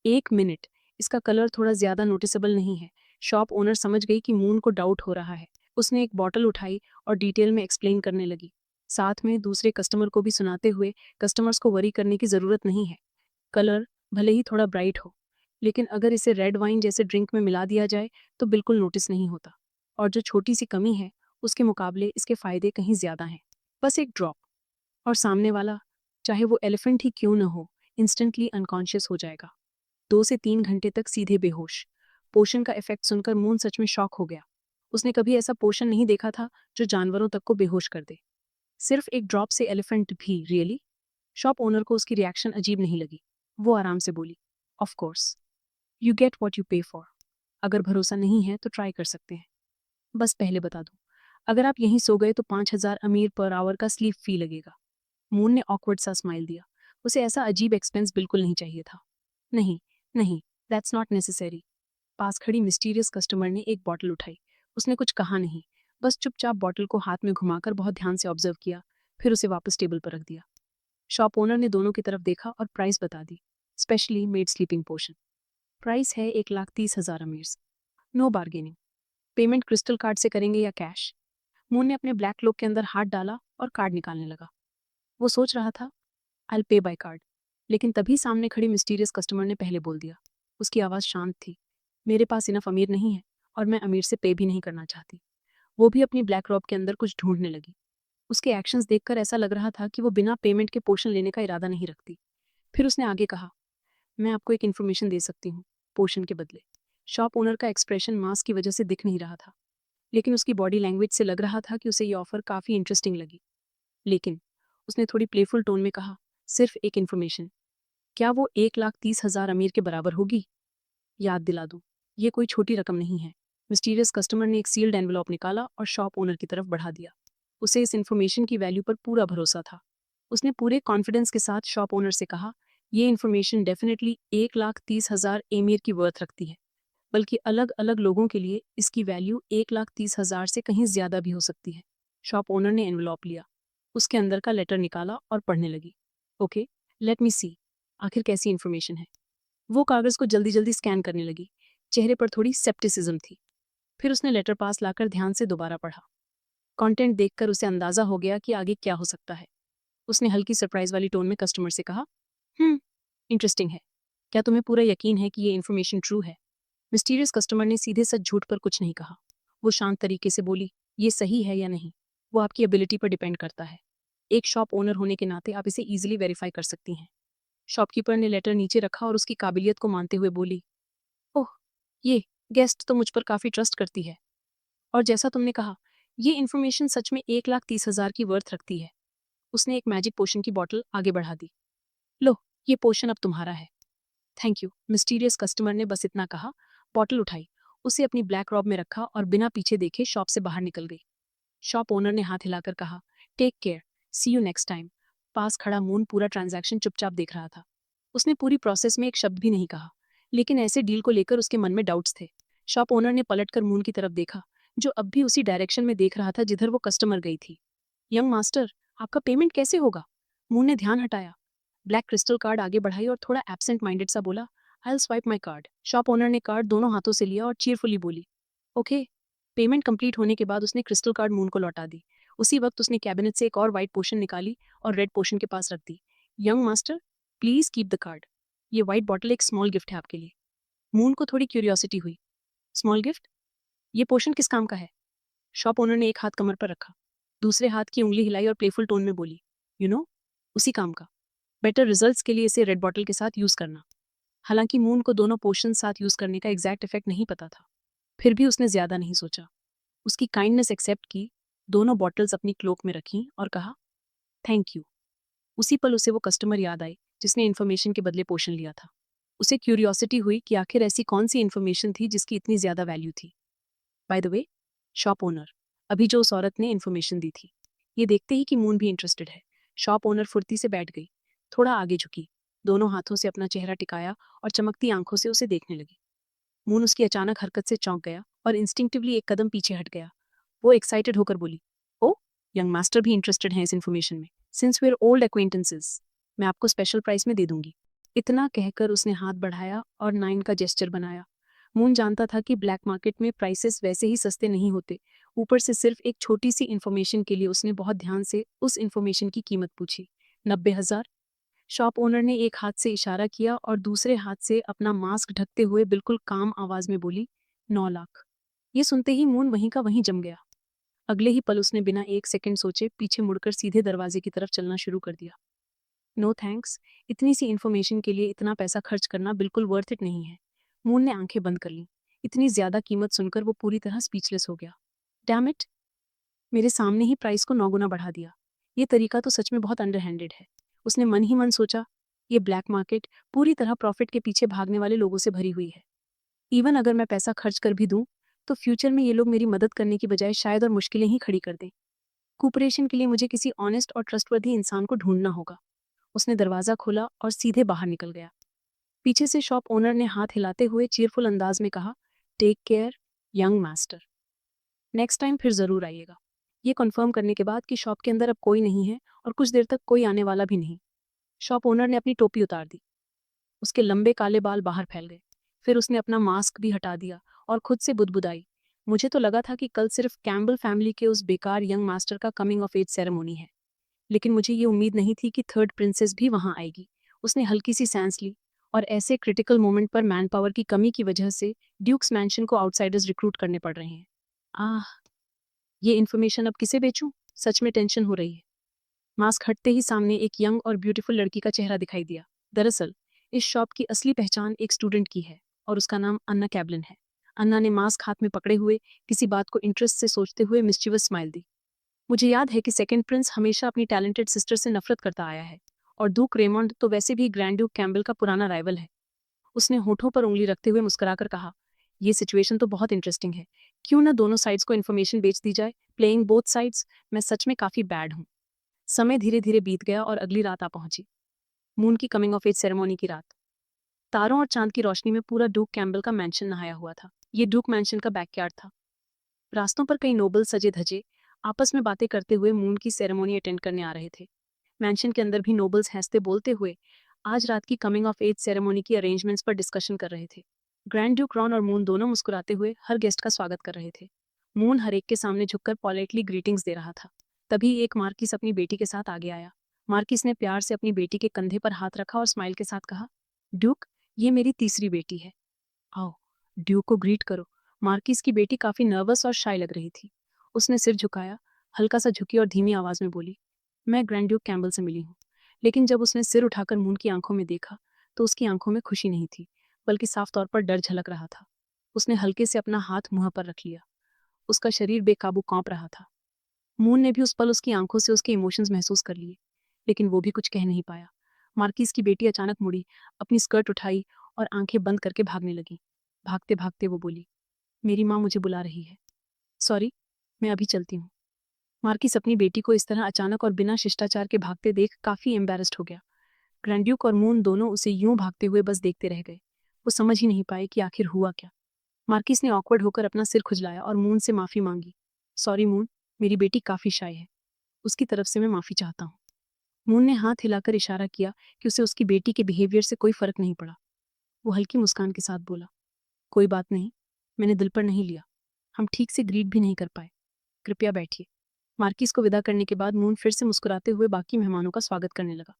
1 मिनट, इसका कलर थोड़ा ज्यादा नोटिसेबल नहीं है। शॉप ओनर समझ गई कि मून को डाउट हो रहा है। उसने एक बॉटल उठाई और डिटेल में एक्सप्लेन करने लगी, साथ में दूसरे कस्टमर को भी सुनाते हुए, कस्टमर्स को वरी करने की जरूरत नहीं है। कलर भले ही थोड़ा ब्राइट हो, लेकिन अगर इसे रेड वाइन जैसे ड्रिंक में मिला दिया जाए तो बिल्कुल नोटिस नहीं होता। और जो छोटी सी कमी है उसके मुकाबले इसके फायदे कहीं ज्यादा हैं। बस एक ड्रॉप और सामने वाला, चाहे वो एलिफेंट ही क्यों न हो, इंस्टेंटली अनकॉन्शियस हो जाएगा, 2 से 3 घंटे तक सीधे बेहोश। पोषण का इफेक्ट सुनकर मून सच में शॉक हो गया। उसने कभी ऐसा पोषण नहीं देखा था जो जानवरों तक को बेहोश कर दे। सिर्फ एक ड्रॉप से एलिफेंट भी, रियली? शॉप ओनर को उसकी रिएक्शन अजीब नहीं लगी। वो आराम से बोली, of course, you get what you पे फॉर। अगर भरोसा नहीं है तो ट्राई कर सकते हैं। बस पहले बता दूं, अगर आप यहीं सो गए तो 5,000 अमीर पर आवर का स्लीप फी लगेगा। मून ने ऑकवर्ड सा स्माइल दिया। उसे ऐसा अजीब एक्सपेंस बिल्कुल नहीं चाहिए था। नहीं, नहीं, दैट्स नॉट नेसेसरी। पास खड़ी मिस्टीरियस कस्टमर ने एक बॉटल उठाई। उसने कुछ कहा नहीं, बस चुपचाप बॉटल को हाथ में घुमाकर बहुत ध्यान से ऑब्जर्व किया, फिर उसे वापस टेबल पर रख दिया। शॉप ओनर ने दोनों की तरफ देखा और प्राइस बता दी। Specially made sleeping potion. Price है 1,30,000 अमीर्स। No bargaining. Payment crystal card से करेंगे या कैश? मून ने अपने ब्लैक क्लोक के अंदर हाथ डाला और कार्ड निकालने लगा। वो सोच रहा था, आई पे बाय कार्ड। लेकिन तभी सामने खड़ी मिस्टीरियस कस्टमर ने पहले बोल दिया। उसकी आवाज़ शांत थी। मेरे पास इनफ अमीर नहीं है और मैं अमीर से पे भी नहीं करना चाहती। वो भी अपनी ब्लैक रॉब के अंदर कुछ ढूंढने लगी। उसके एक्शंस देखकर ऐसा लग रहा था कि वो बिना पेमेंट के पोर्शन लेने का इरादा नहीं रखती। फिर उसने आगे कहा, मैं आपको एक इन्फॉर्मेशन दे सकती हूँ पोर्शन के बदले। शॉप ओनर का एक्सप्रेशन मास्क की वजह से दिख नहीं रहा था, लेकिन उसकी बॉडी लैंग्वेज से लग रहा था कि उसे ये ऑफर काफ़ी इंटरेस्टिंग लगी। लेकिन उसने थोड़ी प्लेफुल टोन में कहा, सिर्फ एक इन्फॉर्मेशन, क्या वो 1,30,000 अमीर के बराबर होगी? याद दिला दूं, ये कोई छोटी रकम नहीं है। मिस्टीरियस कस्टमर ने एक सील्ड एनवेलॉप निकाला और शॉप ओनर की तरफ बढ़ा दिया। उसे इस इन्फॉर्मेशन की वैल्यू पर पूरा भरोसा था। उसने पूरे कॉन्फिडेंस के साथ शॉप ओनर से कहा, ये इन्फॉर्मेशन डेफिनेटली 1,30,000 एमियर की वर्थ रखती है, बल्कि अलग अलग लोगों के लिए इसकी वैल्यू 1,30,000 से कहीं ज्यादा भी हो सकती है। शॉप ओनर ने एनवेलॉप लिया, उसके अंदर का लेटर निकाला और पढ़ने लगी। ओके, लेट मी सी, आखिर कैसी इन्फॉर्मेशन है। वो कागज को जल्दी जल्दी स्कैन करने लगी। चेहरे पर थोड़ी सेप्टिसिज्म थी। फिर उसने लेटर पास लाकर ध्यान से दोबारा पढ़ा। कंटेंट देखकर उसे अंदाजा हो गया कि आगे क्या हो सकता है। उसने हल्की सरप्राइज वाली टोन में कस्टमर से कहा, इंटरेस्टिंग है। क्या तुम्हें पूरा यकीन है कि ये इन्फॉर्मेशन ट्रू है? मिस्टीरियस कस्टमर ने सीधे सच झूठ पर कुछ नहीं कहा। वो शांत तरीके से बोली, ये सही है या नहीं, वो आपकी एबिलिटी पर डिपेंड करता है। एक शॉप ओनर होने के नाते आप इसे ईजिली वेरीफाई कर सकती हैं। शॉपकीपर ने लेटर नीचे रखा और उसकी काबिलियत को मानते हुए बोली, ओह, ये गेस्ट तो मुझ पर काफ़ी ट्रस्ट करती है। और जैसा तुमने कहा, ये इन्फॉर्मेशन सच में 1,30,000 की वर्थ रखती है। उसने एक मैजिक पोशन की बॉटल आगे बढ़ा दी। लो, ये पोशन अब तुम्हारा है। Thank you. मिस्टीरियस कस्टमर ने बस इतना कहा, बॉटल उठाई, उसे अपनी ब्लैक रॉब में रखा और बिना पीछे देखे शॉप से बाहर निकल गई। शॉप ओनर ने हाथ हिलाकर कहा, take care, see you next time. पास खड़ा मून पूरा ट्रांजैक्शन चुपचाप देख रहा था। उसने पूरी प्रोसेस में एक शब्द भी नहीं कहा, लेकिन ऐसे डील को लेकर उसके मन में डाउट्स थे। शॉप ओनर ने पलटकर मून की तरफ देखा, जो अब भी उसी डायरेक्शन में देख रहा था जिधर वो कस्टमर गई थी। यंग मास्टर, आपका पेमेंट कैसे होगा? मून ने ध्यान हटाया, ब्लैक क्रिस्टल कार्ड आगे बढ़ाई और थोड़ा एब्सेंट माइंडेड सा बोला, I will swipe my card. Shop owner ने कार्ड दोनों हाथों से लिया और चीयरफुली बोली, ओके। पेमेंट कंप्लीट होने के बाद उसने क्रिस्टल कार्ड मून को लौटा दी। उसी वक्त उसने कैबिनेट से एक और वाइट पोशन निकाली और रेड पोशन के पास रख दी। Young master, please keep the card. ये वाइट बॉटल एक स्मॉल गिफ्ट है आपके लिए। मून को थोड़ी क्यूरियोसिटी हुई, स्मॉल गिफ्ट? ये पोशन किस काम का है? शॉप ओनर ने एक हाथ कमर पर रखा, दूसरे हाथ की उंगली हिलाई और प्लेफुल टोन में बोली, उसी काम का। बेटर रिजल्ट्स के लिए इसे रेड बॉटल के साथ यूज करना। हालांकि मून को दोनों पोशन साथ यूज करने का एग्जैक्ट इफेक्ट नहीं पता था, फिर भी उसने ज्यादा नहीं सोचा। उसकी काइंडनेस एक्सेप्ट की, दोनों बॉटल्स अपनी क्लोक में रखी और कहा, थैंक यू। उसी पल उसे वो कस्टमर याद आई जिसने इन्फॉर्मेशन के बदले पोशन लिया था। उसे क्यूरियोसिटी हुई कि आखिर ऐसी कौन सी इन्फॉर्मेशन थी जिसकी इतनी ज्यादा वैल्यू थी। By the way, shop owner, अभी जो उस औरत ने इन्फॉर्मेशन दी थी। ये देखते ही कि मून भी इंटरेस्टेड है, शॉप ओनर फुर्ती से बैठ गई, थोड़ा आगे झुकी, दोनों हाथों से अपना चेहरा टिकाया और चमकती आंखों से उसे देखने लगी। मून उसकी अचानक हरकत से चौंक गया और इंस्टिंक्टिवली एक कदम पीछे हट गया। वो एक्साइटेड होकर बोली, ओ, यंग मास्टर भी इंटरेस्टेड हैं इस इन्फॉर्मेशन में। Since we are old acquaintances, मैं आपको स्पेशल प्राइस में दे दूंगी। इतना कहकर उसने हाथ बढ़ाया और 9 का जेस्चर बनाया। मून जानता था कि ब्लैक मार्केट में प्राइसेस वैसे ही सस्ते नहीं होते। ऊपर से सिर्फ एक छोटी सी इन्फॉर्मेशन के लिए उसने बहुत ध्यान से उस इन्फॉर्मेशन की कीमत पूछी। 90,000। शॉप ओनर ने एक हाथ से इशारा किया और दूसरे हाथ से अपना मास्क ढकते हुए बिल्कुल काम आवाज में बोली, 9 लाख। ये सुनते ही मून वहीं का वहीं जम गया। अगले ही पल उसने बिना एक सेकंड सोचे पीछे मुड़कर सीधे दरवाजे की तरफ चलना शुरू कर दिया। नो थैंक्स, इतनी सी इन्फॉर्मेशन के लिए इतना पैसा खर्च करना बिल्कुल वर्थ इट नहीं है। मून ने आंखें बंद कर लीं। इतनी ज्यादा कीमत सुनकर वो पूरी तरह स्पीचलेस हो गया। डैम इट, मेरे सामने ही प्राइस को 9 गुना बढ़ा दिया। ये तरीका तो सच में बहुत अंडरहैंडेड है। उसने मन ही मन सोचा, ये ब्लैक मार्केट पूरी तरह प्रॉफिट के पीछे भागने वाले लोगों से भरी हुई है। इवन अगर मैं पैसा खर्च कर भी दूं, तो फ्यूचर में ये लोग मेरी मदद करने की बजाय शायद और मुश्किलें ही खड़ी कर दें। कोऑपरेशन के लिए मुझे किसी ऑनेस्ट और ट्रस्टवर्दी इंसान को ढूंढना होगा। उसने दरवाजा खोला और सीधे बाहर निकल गया। पीछे से शॉप ओनर ने हाथ हिलाते हुए चीयरफुल अंदाज में कहा, take care young master, next time फिर जरूर आइएगा। ये कंफर्म करने के बाद कि शॉप के अंदर अब कोई नहीं है और कुछ देर तक कोई आने वाला भी नहीं, शॉप ओनर ने अपनी टोपी उतार दी। उसके लंबे काले बाल बाहर फैल गए। फिर उसने अपना मास्क भी हटा दिया और खुद से बुदबुदाई, मुझे तो लगा था कि कल सिर्फ कैम्बल फैमिली के उस बेकार यंग मास्टर का कमिंग ऑफ एज सेरेमोनी है, लेकिन मुझे ये उम्मीद नहीं थी कि थर्ड प्रिंसेस भी वहां आएगी। उसने हल्की सी सांस ली, और ऐसे क्रिटिकल मोमेंट पर मैन पावर की कमी की वजह से ड्यूक्स मैंशन को आउटसाइडर्स रिक्रूट करने पड़ रहे हैं। आह, ये इन्फॉर्मेशन अब किसे बेचूं? सच में टेंशन हो रही है। मास्क हटते ही सामने एक यंग और ब्यूटीफुल लड़की का चेहरा दिखाई दिया। दरअसल इस शॉप की असली पहचान एक स्टूडेंट की है, और उसका नाम अन्ना कैबलिन है। अन्ना ने मास्क हाथ में पकड़े हुए किसी बात को इंटरेस्ट से सोचते हुए मिस्चीवस स्माइल दी। मुझे याद है कि सेकंड प्रिंस हमेशा अपनी टैलेंटेड सिस्टर से नफरत करता आया है, और डूक रेमंड तो वैसे भी ग्रैंड ड्यूक कैम्बल का पुराना राइवल है। उसने होठों पर उंगली रखते हुए मुस्कुराकर कहा, ये सिचुएशन तो बहुत इंटरेस्टिंग है। क्यों ना दोनों साइड्स को इन्फॉर्मेशन बेच दी जाए, प्लेइंग बोथ साइड्स। मैं सच में काफी बैड हूँ। समय धीरे धीरे बीत गया और अगली रात आ पहुंची, मून की कमिंग ऑफ एज सेरेमोनी की रात। तारों और चांद की रोशनी में पूरा डूक कैम्बल का मैंशन नहाया हुआ था। ये डूक मैंशन का बैकयार्ड था। रास्तों पर कई नोबल सजे धजे आपस में बातें करते हुए मून की सेरेमोनी अटेंड करने आ रहे थे। मैंशन के अंदर भी नोबल्स हंसते बोलते हुए आज रात की कमिंग ऑफ एज सेरेमोनी की अरेंजमेंट्स पर डिस्कशन कर रहे थे। ग्रैंड ड्यूक रॉन और मून दोनों मुस्कुराते हुए हर गेस्ट का स्वागत कर रहे थे। मून हर एक के सामने झुककर पॉलाइटली ग्रीटिंग्स दे रहा था। तभी एक मार्किस अपनी बेटी के साथ आगे आया। मार्किस ने प्यार से अपनी बेटी के कंधे पर हाथ रखा और स्माइल के साथ कहा, ड्यूक, ये मेरी तीसरी बेटी है, आओ ड्यूक को ग्रीट करो। मार्किस की बेटी काफी नर्वस और शाय लग रही थी। उसने सिर झुकाया, हल्का सा झुकी और धीमी आवाज में बोली, मैं ग्रैंड ड्यूक कैम्बल से मिली हूँ। लेकिन जब उसने सिर उठाकर मून की आंखों में देखा, तो उसकी आंखों में खुशी नहीं थी, बल्कि साफ तौर पर डर झलक रहा था। उसने हल्के से अपना हाथ मुंह पर रख लिया। उसका शरीर बेकाबू कांप रहा था। मून ने भी उस पल उसकी आंखों से उसके इमोशंस महसूस कर लिए, लेकिन वो भी कुछ कह नहीं पाया। मार्किस की बेटी अचानक मुड़ी, अपनी स्कर्ट उठाई और आंखें बंद करके भागने लगी। भागते भागते वो बोली, मेरी माँ मुझे बुला रही है, सॉरी, मैं अभी चलती हूँ। मार्किस अपनी बेटी को इस तरह अचानक और बिना शिष्टाचार के भागते देख काफी एम्बेरस्ड हो गया। ग्रैंड्यूक और मून दोनों उसे यूं भागते हुए बस देखते रह गए। वो समझ ही नहीं पाए कि आखिर हुआ क्या। मार्किस ने ऑकवर्ड होकर अपना सिर खुजलाया और मून से माफी मांगी। सॉरी मून, मेरी बेटी काफी शाय है, उसकी तरफ से मैं माफी चाहता हूँ। मून ने हाथ हिलाकर इशारा किया कि उसे उसकी बेटी के बिहेवियर से कोई फर्क नहीं पड़ा। वो हल्की मुस्कान के साथ बोला, कोई बात नहीं, मैंने दिल पर नहीं लिया, हम ठीक से ग्रीट भी नहीं कर पाए, कृपया बैठिए। मार्किस को विदा करने के बाद मून फिर से मुस्कुराते हुए बाकी मेहमानों का स्वागत करने लगा।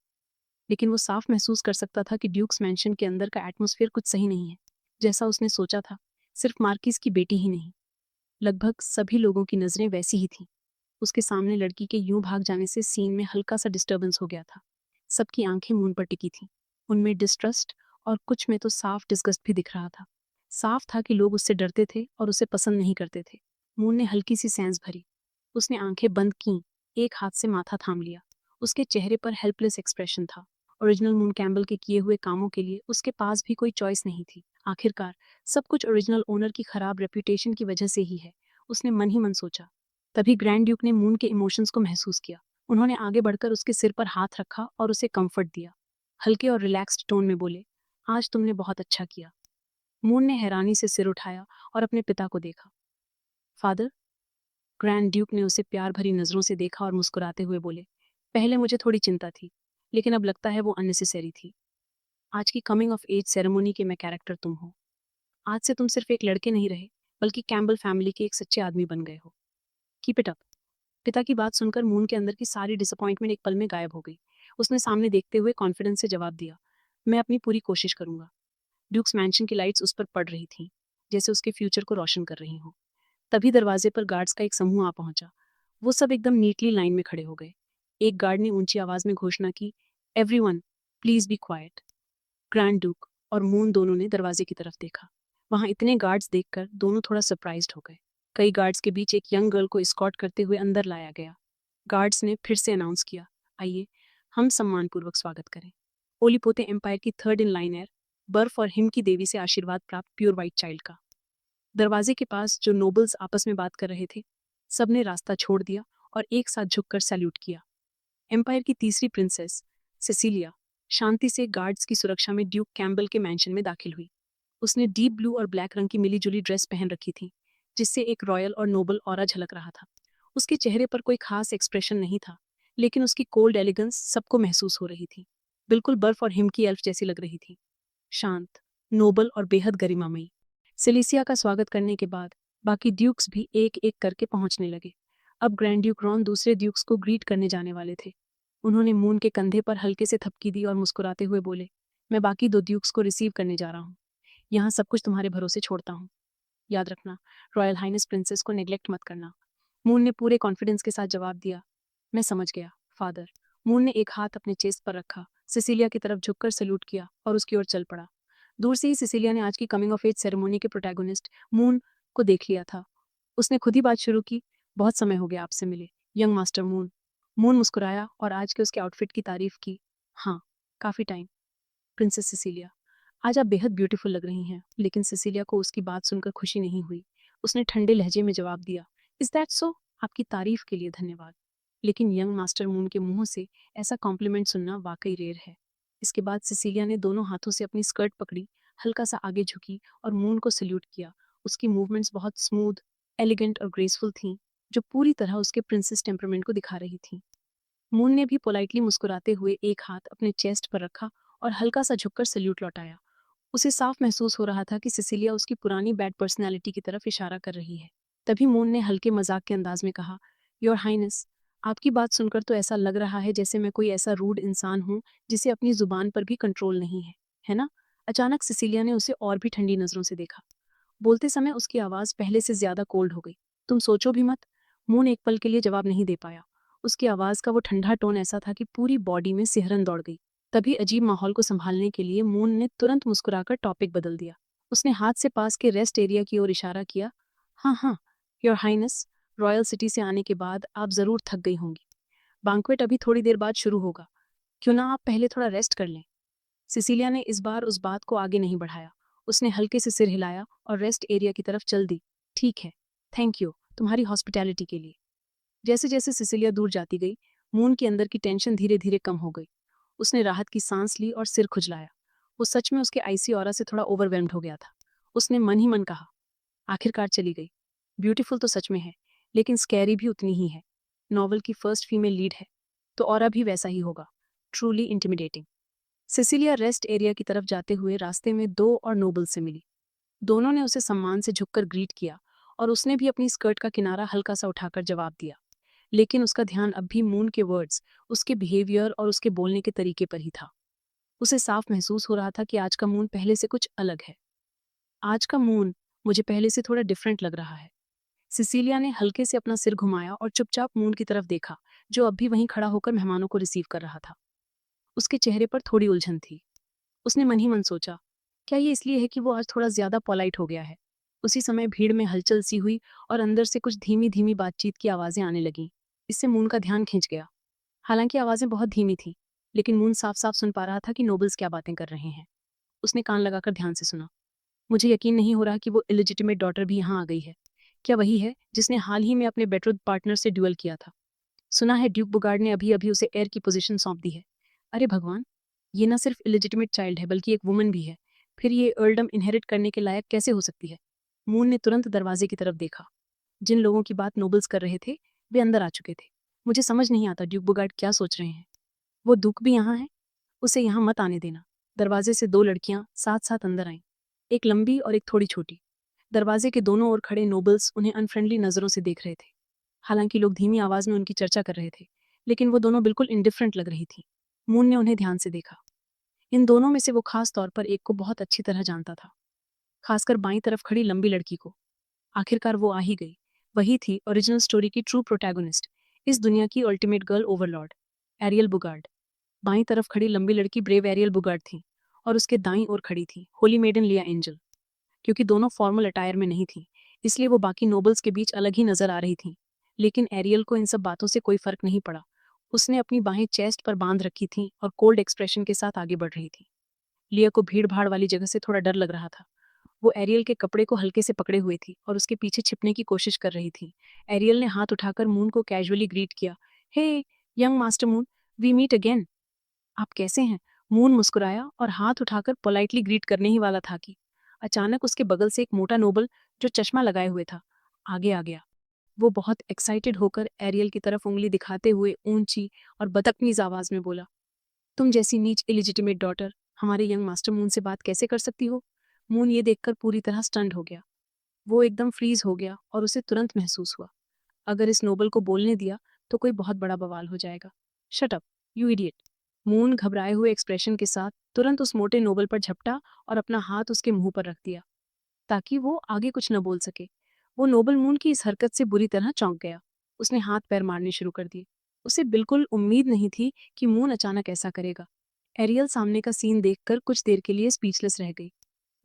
लेकिन वो साफ महसूस कर सकता था कि ड्यूक्स मैंशन के अंदर का एटमॉस्फेयर कुछ सही नहीं है, जैसा उसने सोचा था। सिर्फ मार्किस की बेटी ही नहीं, लगभग सभी लोगों की नजरें वैसी ही थीं। उसके सामने लड़की के यूं भाग जाने से सीन में हल्का सा डिस्टर्बेंस हो गया था। सबकी आंखें मून पर टिकी थीं, उनमें डिस्ट्रस्ट और कुछ में तो साफ डिस्गस्ट भी दिख रहा था। साफ था कि लोग उससे डरते थे और उसे पसंद नहीं करते थे। मून ने हल्की सी सांस भरी। उसने आंखें बंद कीं, एक हाथ से माथा थाम लिया। उसके चेहरे पर हेल्पलेस एक्सप्रेशन था। ओरिजिनल मून कैम्बल के किए हुए कामों के लिए उसके पास भी कोई चॉइस नहीं थी। आखिरकार सब कुछ ओरिजिनल ओनर की खराब रेप्यूटेशन की वजह से ही है, उसने मन ही मन सोचा। तभी ग्रैंड ड्यूक ने मून के इमोशंस को महसूस किया। उन्होंने आगे बढ़कर उसके सिर पर हाथ रखा और उसे कंफर्ट दिया। हल्के और रिलैक्स्ड टोन में बोले, आज तुमने बहुत अच्छा किया। मून ने हैरानी से सिर उठाया और अपने पिता को देखा। फादर? ग्रैंड ड्यूक ने उसे प्यार भरी नजरों से देखा और मुस्कुराते हुए बोले, पहले मुझे थोड़ी चिंता थी, लेकिन अब लगता है वो अननेसेसरी थी। आज की कमिंग ऑफ एज सेरेमोनी के मैं कैरेक्टर तुम हो। आज से तुम सिर्फ एक लड़के नहीं रहे, बल्कि कैम्बल फैमिली के एक सच्चे आदमी बन गए हो। Keep it up. पिता की बात सुनकर मून के अंदर की सारी डिसअपॉइंटमेंट एक पल में गायब हो गई। उसने सामने देखते हुए कॉन्फिडेंस से जवाब दिया, मैं अपनी पूरी कोशिश करूंगा। ड्यूक्स मैंशन की लाइट्स उस पर पड़ रही थीं, जैसे उसके फ्यूचर को रोशन कर रही हों। तभी दरवाजे पर गार्ड्स का एक समूह आ पहुंचा। वो सब एकदम नीटली लाइन में खड़े हो गए। एक गार्ड ने ऊंची आवाज में घोषणा की, everyone, please be quite. Grand Duke और मून दोनों ने दरवाजे की तरफ देखा। वहां इतने गार्ड्स देखकर दोनों थोड़ा सरप्राइज्ड हो गए। कई गार्ड्स के बीच एक यंग गर्ल को एस्कॉर्ट करते हुए अंदर लाया गया। गार्ड्स ने फिर से अनाउंस किया, आइए हम सम्मानपूर्वक स्वागत करें ओलीपोते एम्पायर की थर्ड इन लाइन एयर बर्फ और हिम की देवी से आशीर्वाद प्राप्त प्योर वाइट चाइल्ड का। दरवाजे के पास जो नोबल्स आपस में बात कर रहे थे, सबने रास्ता छोड़ दिया और एक साथ झुककर सैल्यूट किया। एम्पायर की तीसरी प्रिंसेस सेसिलिया शांति से गार्ड्स की सुरक्षा में ड्यूक कैम्बल के मैंशन में दाखिल हुई। उसने डीप ब्लू और ब्लैक रंग की मिलीजुली ड्रेस पहन रखी थी, जिससे एक रॉयल और नोबल ऑरा झलक रहा था। उसके चेहरे पर कोई खास एक्सप्रेशन नहीं था, लेकिन उसकी कोल्ड एलिगेंस सबको महसूस हो रही थी। बिल्कुल बर्फ और हिम की एल्फ जैसी लग रही थी, शांत, नोबल और बेहद गरिमामयी। सिलिसिया का स्वागत करने के बाद बाकी ड्यूक्स भी एक एक करके पहुंचने लगे। अब ग्रैंड ड्यूक रॉन दूसरे ड्यूक्स को ग्रीट करने जाने वाले थे। उन्होंने मून के कंधे पर हल्के से थपकी दी और मुस्कुराते हुए बोले, मैं बाकी दो ड्यूक्स को रिसीव करने जा रहा हूँ। यहाँ सब कुछ तुम्हारे भरोसे छोड़ता हूँ। याद रखना, रॉयल हाइनेस प्रिंसेस को नेग्लेक्ट मत करना। मून ने पूरे कॉन्फिडेंस के साथ जवाब दिया, मैं समझ गया फादर। मून ने एक हाथ अपने चेस्ट पर रखा, सिसिलिया की तरफ झुककर सैल्यूट किया और उसकी ओर चल पड़ा। दूर से ही सिसिलिया ने आज की कमिंग ऑफ एज सेरेमोनी के प्रोटैगोनिस्ट मून को देख लिया था। उसने खुद ही बात शुरू की, बहुत समय हो गया आपसे मिले यंग मास्टर मून। मून मुस्कुराया और आज के उसके आउटफिट की तारीफ की। हाँ, काफी टाइम। प्रिंसेस सिसिलिया, आज आप बेहद ब्यूटीफुल लग रही हैं। लेकिन सिसिलिया को उसकी बात सुनकर खुशी नहीं हुई। उसने ठंडे लहजे में जवाब दिया, इज दैट सो? आपकी तारीफ के लिए धन्यवाद, लेकिन यंग मास्टर मून के मुंह से ऐसा कॉम्प्लीमेंट सुनना वाकई रेयर है। इसके बाद सिसिलिया ने दोनों हाथों से अपनी स्कर्ट पकड़ी, हल्का सा आगे झुकी और मून को सल्यूट किया। उसकी मूवमेंट्स बहुत स्मूथ, एलिगेंट और ग्रेसफुल थीं, जो पूरी तरह उसके प्रिंसेस टेम्परामेंट को दिखा रही थीं। मून ने भी पोलाइटली मुस्कुराते हुए एक हाथ अपने चेस्ट पर रखा और हल्का सा झुककर सल्यूट लौटाया। उसे साफ महसूस हो रहा था कि सिसिलिया उसकी पुरानी बैड पर्सनैलिटी की तरफ इशारा कर रही है। तभी मून ने हल्के मजाक के अंदाज में कहा, योर हाइनेस, आपकी बात सुनकर तो ऐसा लग रहा है जैसे मैं कोई ऐसा रूड इंसान हूँ जिसे अपनी जुबान पर भी कंट्रोल नहीं है ना? अचानक सिसिलिया ने उसे और भी ठंडी नजरों से देखा। बोलते समय उसकी आवाज पहले से ज्यादा कोल्ड हो गई। तुम सोचो भी मत। मून एक पल के लिए जवाब नहीं दे पाया। उसकी आवाज का वो ठंडा टोन ऐसा था कि पूरी बॉडी में सिहरन दौड़ गई। तभी अजीब माहौल को संभालने के लिए मून ने तुरंत मुस्कुराकर टॉपिक बदल दिया। उसने हाथ से पास के रेस्ट एरिया की ओर इशारा किया। हाँ हाँ, योर हाइनेस, रॉयल सिटी से आने के बाद आप जरूर थक गई होंगी। बैंक्वेट अभी थोड़ी देर बाद शुरू होगा, क्यों ना आप पहले थोड़ा रेस्ट कर लें। सिसिलिया ने इस बार उस बात को आगे नहीं बढ़ाया। उसने हल्के से सिर हिलाया और रेस्ट एरिया की तरफ चल दी। ठीक है, थैंक यू तुम्हारी हॉस्पिटैलिटी के लिए। जैसे जैसे सिसिलिया दूर जाती गई, मून के अंदर की टेंशन धीरे धीरे कम हो गई। उसने राहत की सांस ली और सिर खुजलाया। वो सच में उसके आईसी ऑरा से थोड़ा ओवरवेल्म्ड हो गया था। उसने मन ही मन कहा, आखिरकार चली गई। ब्यूटीफुल तो सच में है, लेकिन स्कैरी भी उतनी ही है। नॉवल की फर्स्ट फीमेल लीड है, तो ऑरा भी वैसा ही होगा, truly intimidating. Sicilia rest area की तरफ जाते हुए रास्ते में दो और नोबल से मिली। दोनों ने उसे सम्मान से झुककर ग्रीट किया और उसने भी अपनी स्कर्ट का किनारा हल्का सा उठाकर जवाब दिया। लेकिन उसका ध्यान अब भी मून के वर्ड्स, उसके बिहेवियर और उसके बोलने के तरीके पर ही था। उसे साफ महसूस हो रहा था कि आज का मून पहले से कुछ अलग है। आज का मून मुझे पहले से थोड़ा डिफरेंट लग रहा है। सिसिलिया ने हल्के से अपना सिर घुमाया और चुपचाप मून की तरफ देखा, जो अब भी वहीं खड़ा होकर मेहमानों को रिसीव कर रहा था। उसके चेहरे पर थोड़ी उलझन थी। उसने मन ही मन सोचा, क्या ये इसलिए है कि वो आज थोड़ा ज्यादा पोलाइट हो गया है? उसी समय भीड़ में हलचल सी हुई और अंदर से कुछ धीमी धीमी बातचीत की आवाजें आने लगीं। इससे मून का ध्यान खिंच गया। हालांकि आवाजें बहुत धीमी थीं, लेकिन मून साफ साफ सुन पा रहा था कि नोबल्स क्या बातें कर रहे हैं। उसने कान लगाकर ध्यान से सुना। मुझे यकीन नहीं हो रहा कि वो इलिजिटिमेट डॉटर भी यहाँ आ गई है। क्या वही है जिसने हाल ही में अपने बेटरुड पार्टनर से ड्यूअल किया था? सुना है ड्यूक बुगार्ड ने अभी अभी उसे एयर की पोजीशन सौंप दी है। अरे भगवान, ये न सिर्फ इलिजिटिमेट चाइल्ड है बल्कि एक वुमन भी है। फिर ये अर्लडम इनहेरिट करने के लायक कैसे हो सकती है? मून ने तुरंत दरवाजे की तरफ देखा। जिन लोगों की बात नोबल्स कर रहे थे, वे अंदर आ चुके थे। मुझे समझ नहीं आता ड्यूक बुगार्ड क्या सोच रहे हैं। वो दुख भी यहाँ है? उसे यहाँ मत आने देना। दरवाजे से दो लड़कियां साथ साथ अंदर आईं, एक लंबी और एक थोड़ी छोटी। दरवाजे के दोनों ओर खड़े नोबल्स उन्हें अनफ्रेंडली नजरों से देख रहे थे। हालांकि लोग धीमी आवाज में उनकी चर्चा कर रहे थे, लेकिन वो दोनों बिल्कुल इंडिफरेंट लग रही थी। मून ने उन्हें ध्यान से देखा। इन दोनों में से वो खास तौर पर एक को बहुत अच्छी तरह जानता था, खासकर बाईं तरफ खड़ी लंबी लड़की को। आखिरकार वो आ ही गई। वही थी ओरिजिनल स्टोरी की ट्रू प्रोटैगोनिस्ट, इस दुनिया की अल्टीमेट गर्ल ओवरलॉर्ड, एरियल बुगार्ड। बाईं तरफ खड़ी लंबी लड़की ब्रेव एरियल बुगार्ड थी और उसके दाईं ओर खड़ी थी होली मेडन लिया एंजल। क्योंकि दोनों फॉर्मल अटायर में नहीं थी, इसलिए वो बाकी नोबल्स के बीच अलग ही नजर आ रही थी। लेकिन एरियल को इन सब बातों से कोई फर्क नहीं पड़ा। उसने अपनी बाहें चेस्ट पर बांध रखी थीं और कोल्ड एक्सप्रेशन के साथ आगे बढ़ रही थी। लिया को भीड़-भाड़ वाली जगह से थोड़ा डर लग रहा था। वो एरियल के कपड़े को हल्के से पकड़े हुए थी और उसके पीछे छिपने की कोशिश कर रही थी। एरियल ने हाथ उठाकर मून को कैजुअली ग्रीट किया। Hey, young master Moon, we meet again. आप कैसे हैं? मून मुस्कुराया और हाथ उठाकर पोलाइटली ग्रीट करने ही वाला था कि अचानक उसके बगल से एक मोटा नोबल जो चश्मा लगाए हुए था आगे आ गया। वो बहुत एक्साइटेड होकर एरियल की तरफ उंगली दिखाते हुए ऊंची और बदतमीज आवाज में बोला, तुम जैसी नीच इलिजिटिमेट डॉटर हमारे यंग मास्टर मून से बात कैसे कर सकती हो? मून ये देखकर पूरी तरह स्टन्ड हो गया। वो एकदम फ्रीज हो गया और उसे तुरंत महसूस हुआ, अगर इस नोबल को बोलने दिया तो कोई बहुत बड़ा बवाल हो जाएगा। Shut up, you idiot. Moon घबराए हुए एक्सप्रेशन के साथ तुरंत उस मोटे नोबल पर झपटा और अपना हाथ उसके मुंह पर रख दिया ताकि वो आगे कुछ न बोल सके। वो नोबल मून की इस हरकत से बुरी तरह चौंक गया। उसने हाथ पैर मारने शुरू कर दिए। उसे बिल्कुल उम्मीद नहीं थी कि मून अचानक ऐसा करेगा। एरियल सामने का सीन देखकर कुछ देर के लिए स्पीचलेस रह गई।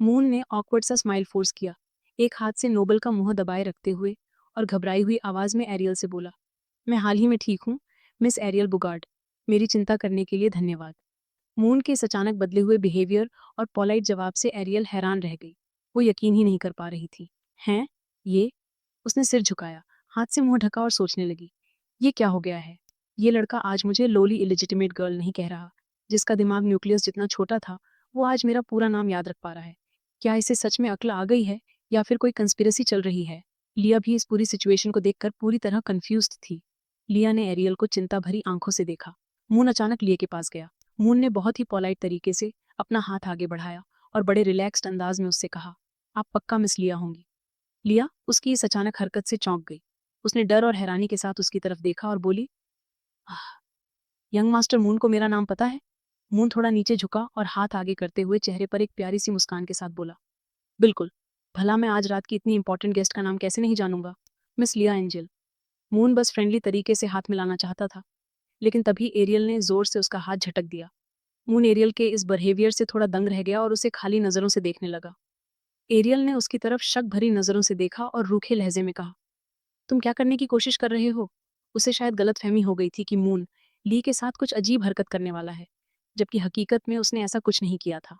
मून ने ऑकवर्ड सा स्माइल फोर्स किया, एक हाथ से नोबल का मुंह दबाए रखते हुए, और घबराई हुई आवाज में एरियल से बोला, मैं हाल ही में ठीक हूँ, मिस एरियल बुगार्ड। मेरी चिंता करने के लिए धन्यवाद। मून के इस अचानक बदले हुए बिहेवियर और पोलाइट जवाब से एरियल हैरान रह गई। वो यकीन ही नहीं कर पा रही थी। हैं? ये? उसने सिर झुकाया, हाथ से मुंह ढका और सोचने लगी, ये क्या हो गया है? ये लड़का आज मुझे लोली इलिजिटिमेट गर्ल नहीं कह रहा। जिसका दिमाग न्यूक्लियस जितना छोटा था, वो आज मेरा पूरा नाम याद रख पा रहा है। क्या इसे सच में अक्ल आ गई है या फिर कोई कंस्पिरेसी चल रही है? लिया भी इस पूरी सिचुएशन को देखकर पूरी तरह कंफ्यूज्ड थी। लिया ने एरियल को चिंता भरी आंखों से देखा। मून अचानक लिया के पास गया। मून ने बहुत ही पोलाइट तरीके से अपना हाथ आगे बढ़ाया और बड़े रिलैक्स्ड अंदाज में उससे कहा, आप पक्का मिस लिया होंगी। लिया उसकी इस अचानक हरकत से चौंक गई। उसने डर और हैरानी के साथ उसकी तरफ देखा और बोली, आह, यंग मास्टर मून को मेरा नाम पता है? मून थोड़ा नीचे झुका और हाथ आगे करते हुए चेहरे पर एक प्यारी सी मुस्कान के साथ बोला, बिल्कुल। भला मैं आज रात की इतनी इंपॉर्टेंट गेस्ट का नाम कैसे नहीं जानूंगा? मिस लिया एंजल। मून बस फ्रेंडली तरीके से हाथ मिलाना चाहता था, लेकिन तभी एरियल ने जोर से उसका हाथ झटक दिया। मून एरियल के इस बिहेवियर से थोड़ा दंग रह गया और उसे खाली नजरों से देखने लगा। एरियल ने उसकी तरफ शक भरी नजरों से देखा और रूखे लहजे में कहा, तुम क्या करने की कोशिश कर रहे हो? उसे शायद गलतफहमी हो गई थी कि मून ली के साथ कुछ अजीब हरकत करने वाला है, जबकि हकीकत में उसने ऐसा कुछ नहीं किया था।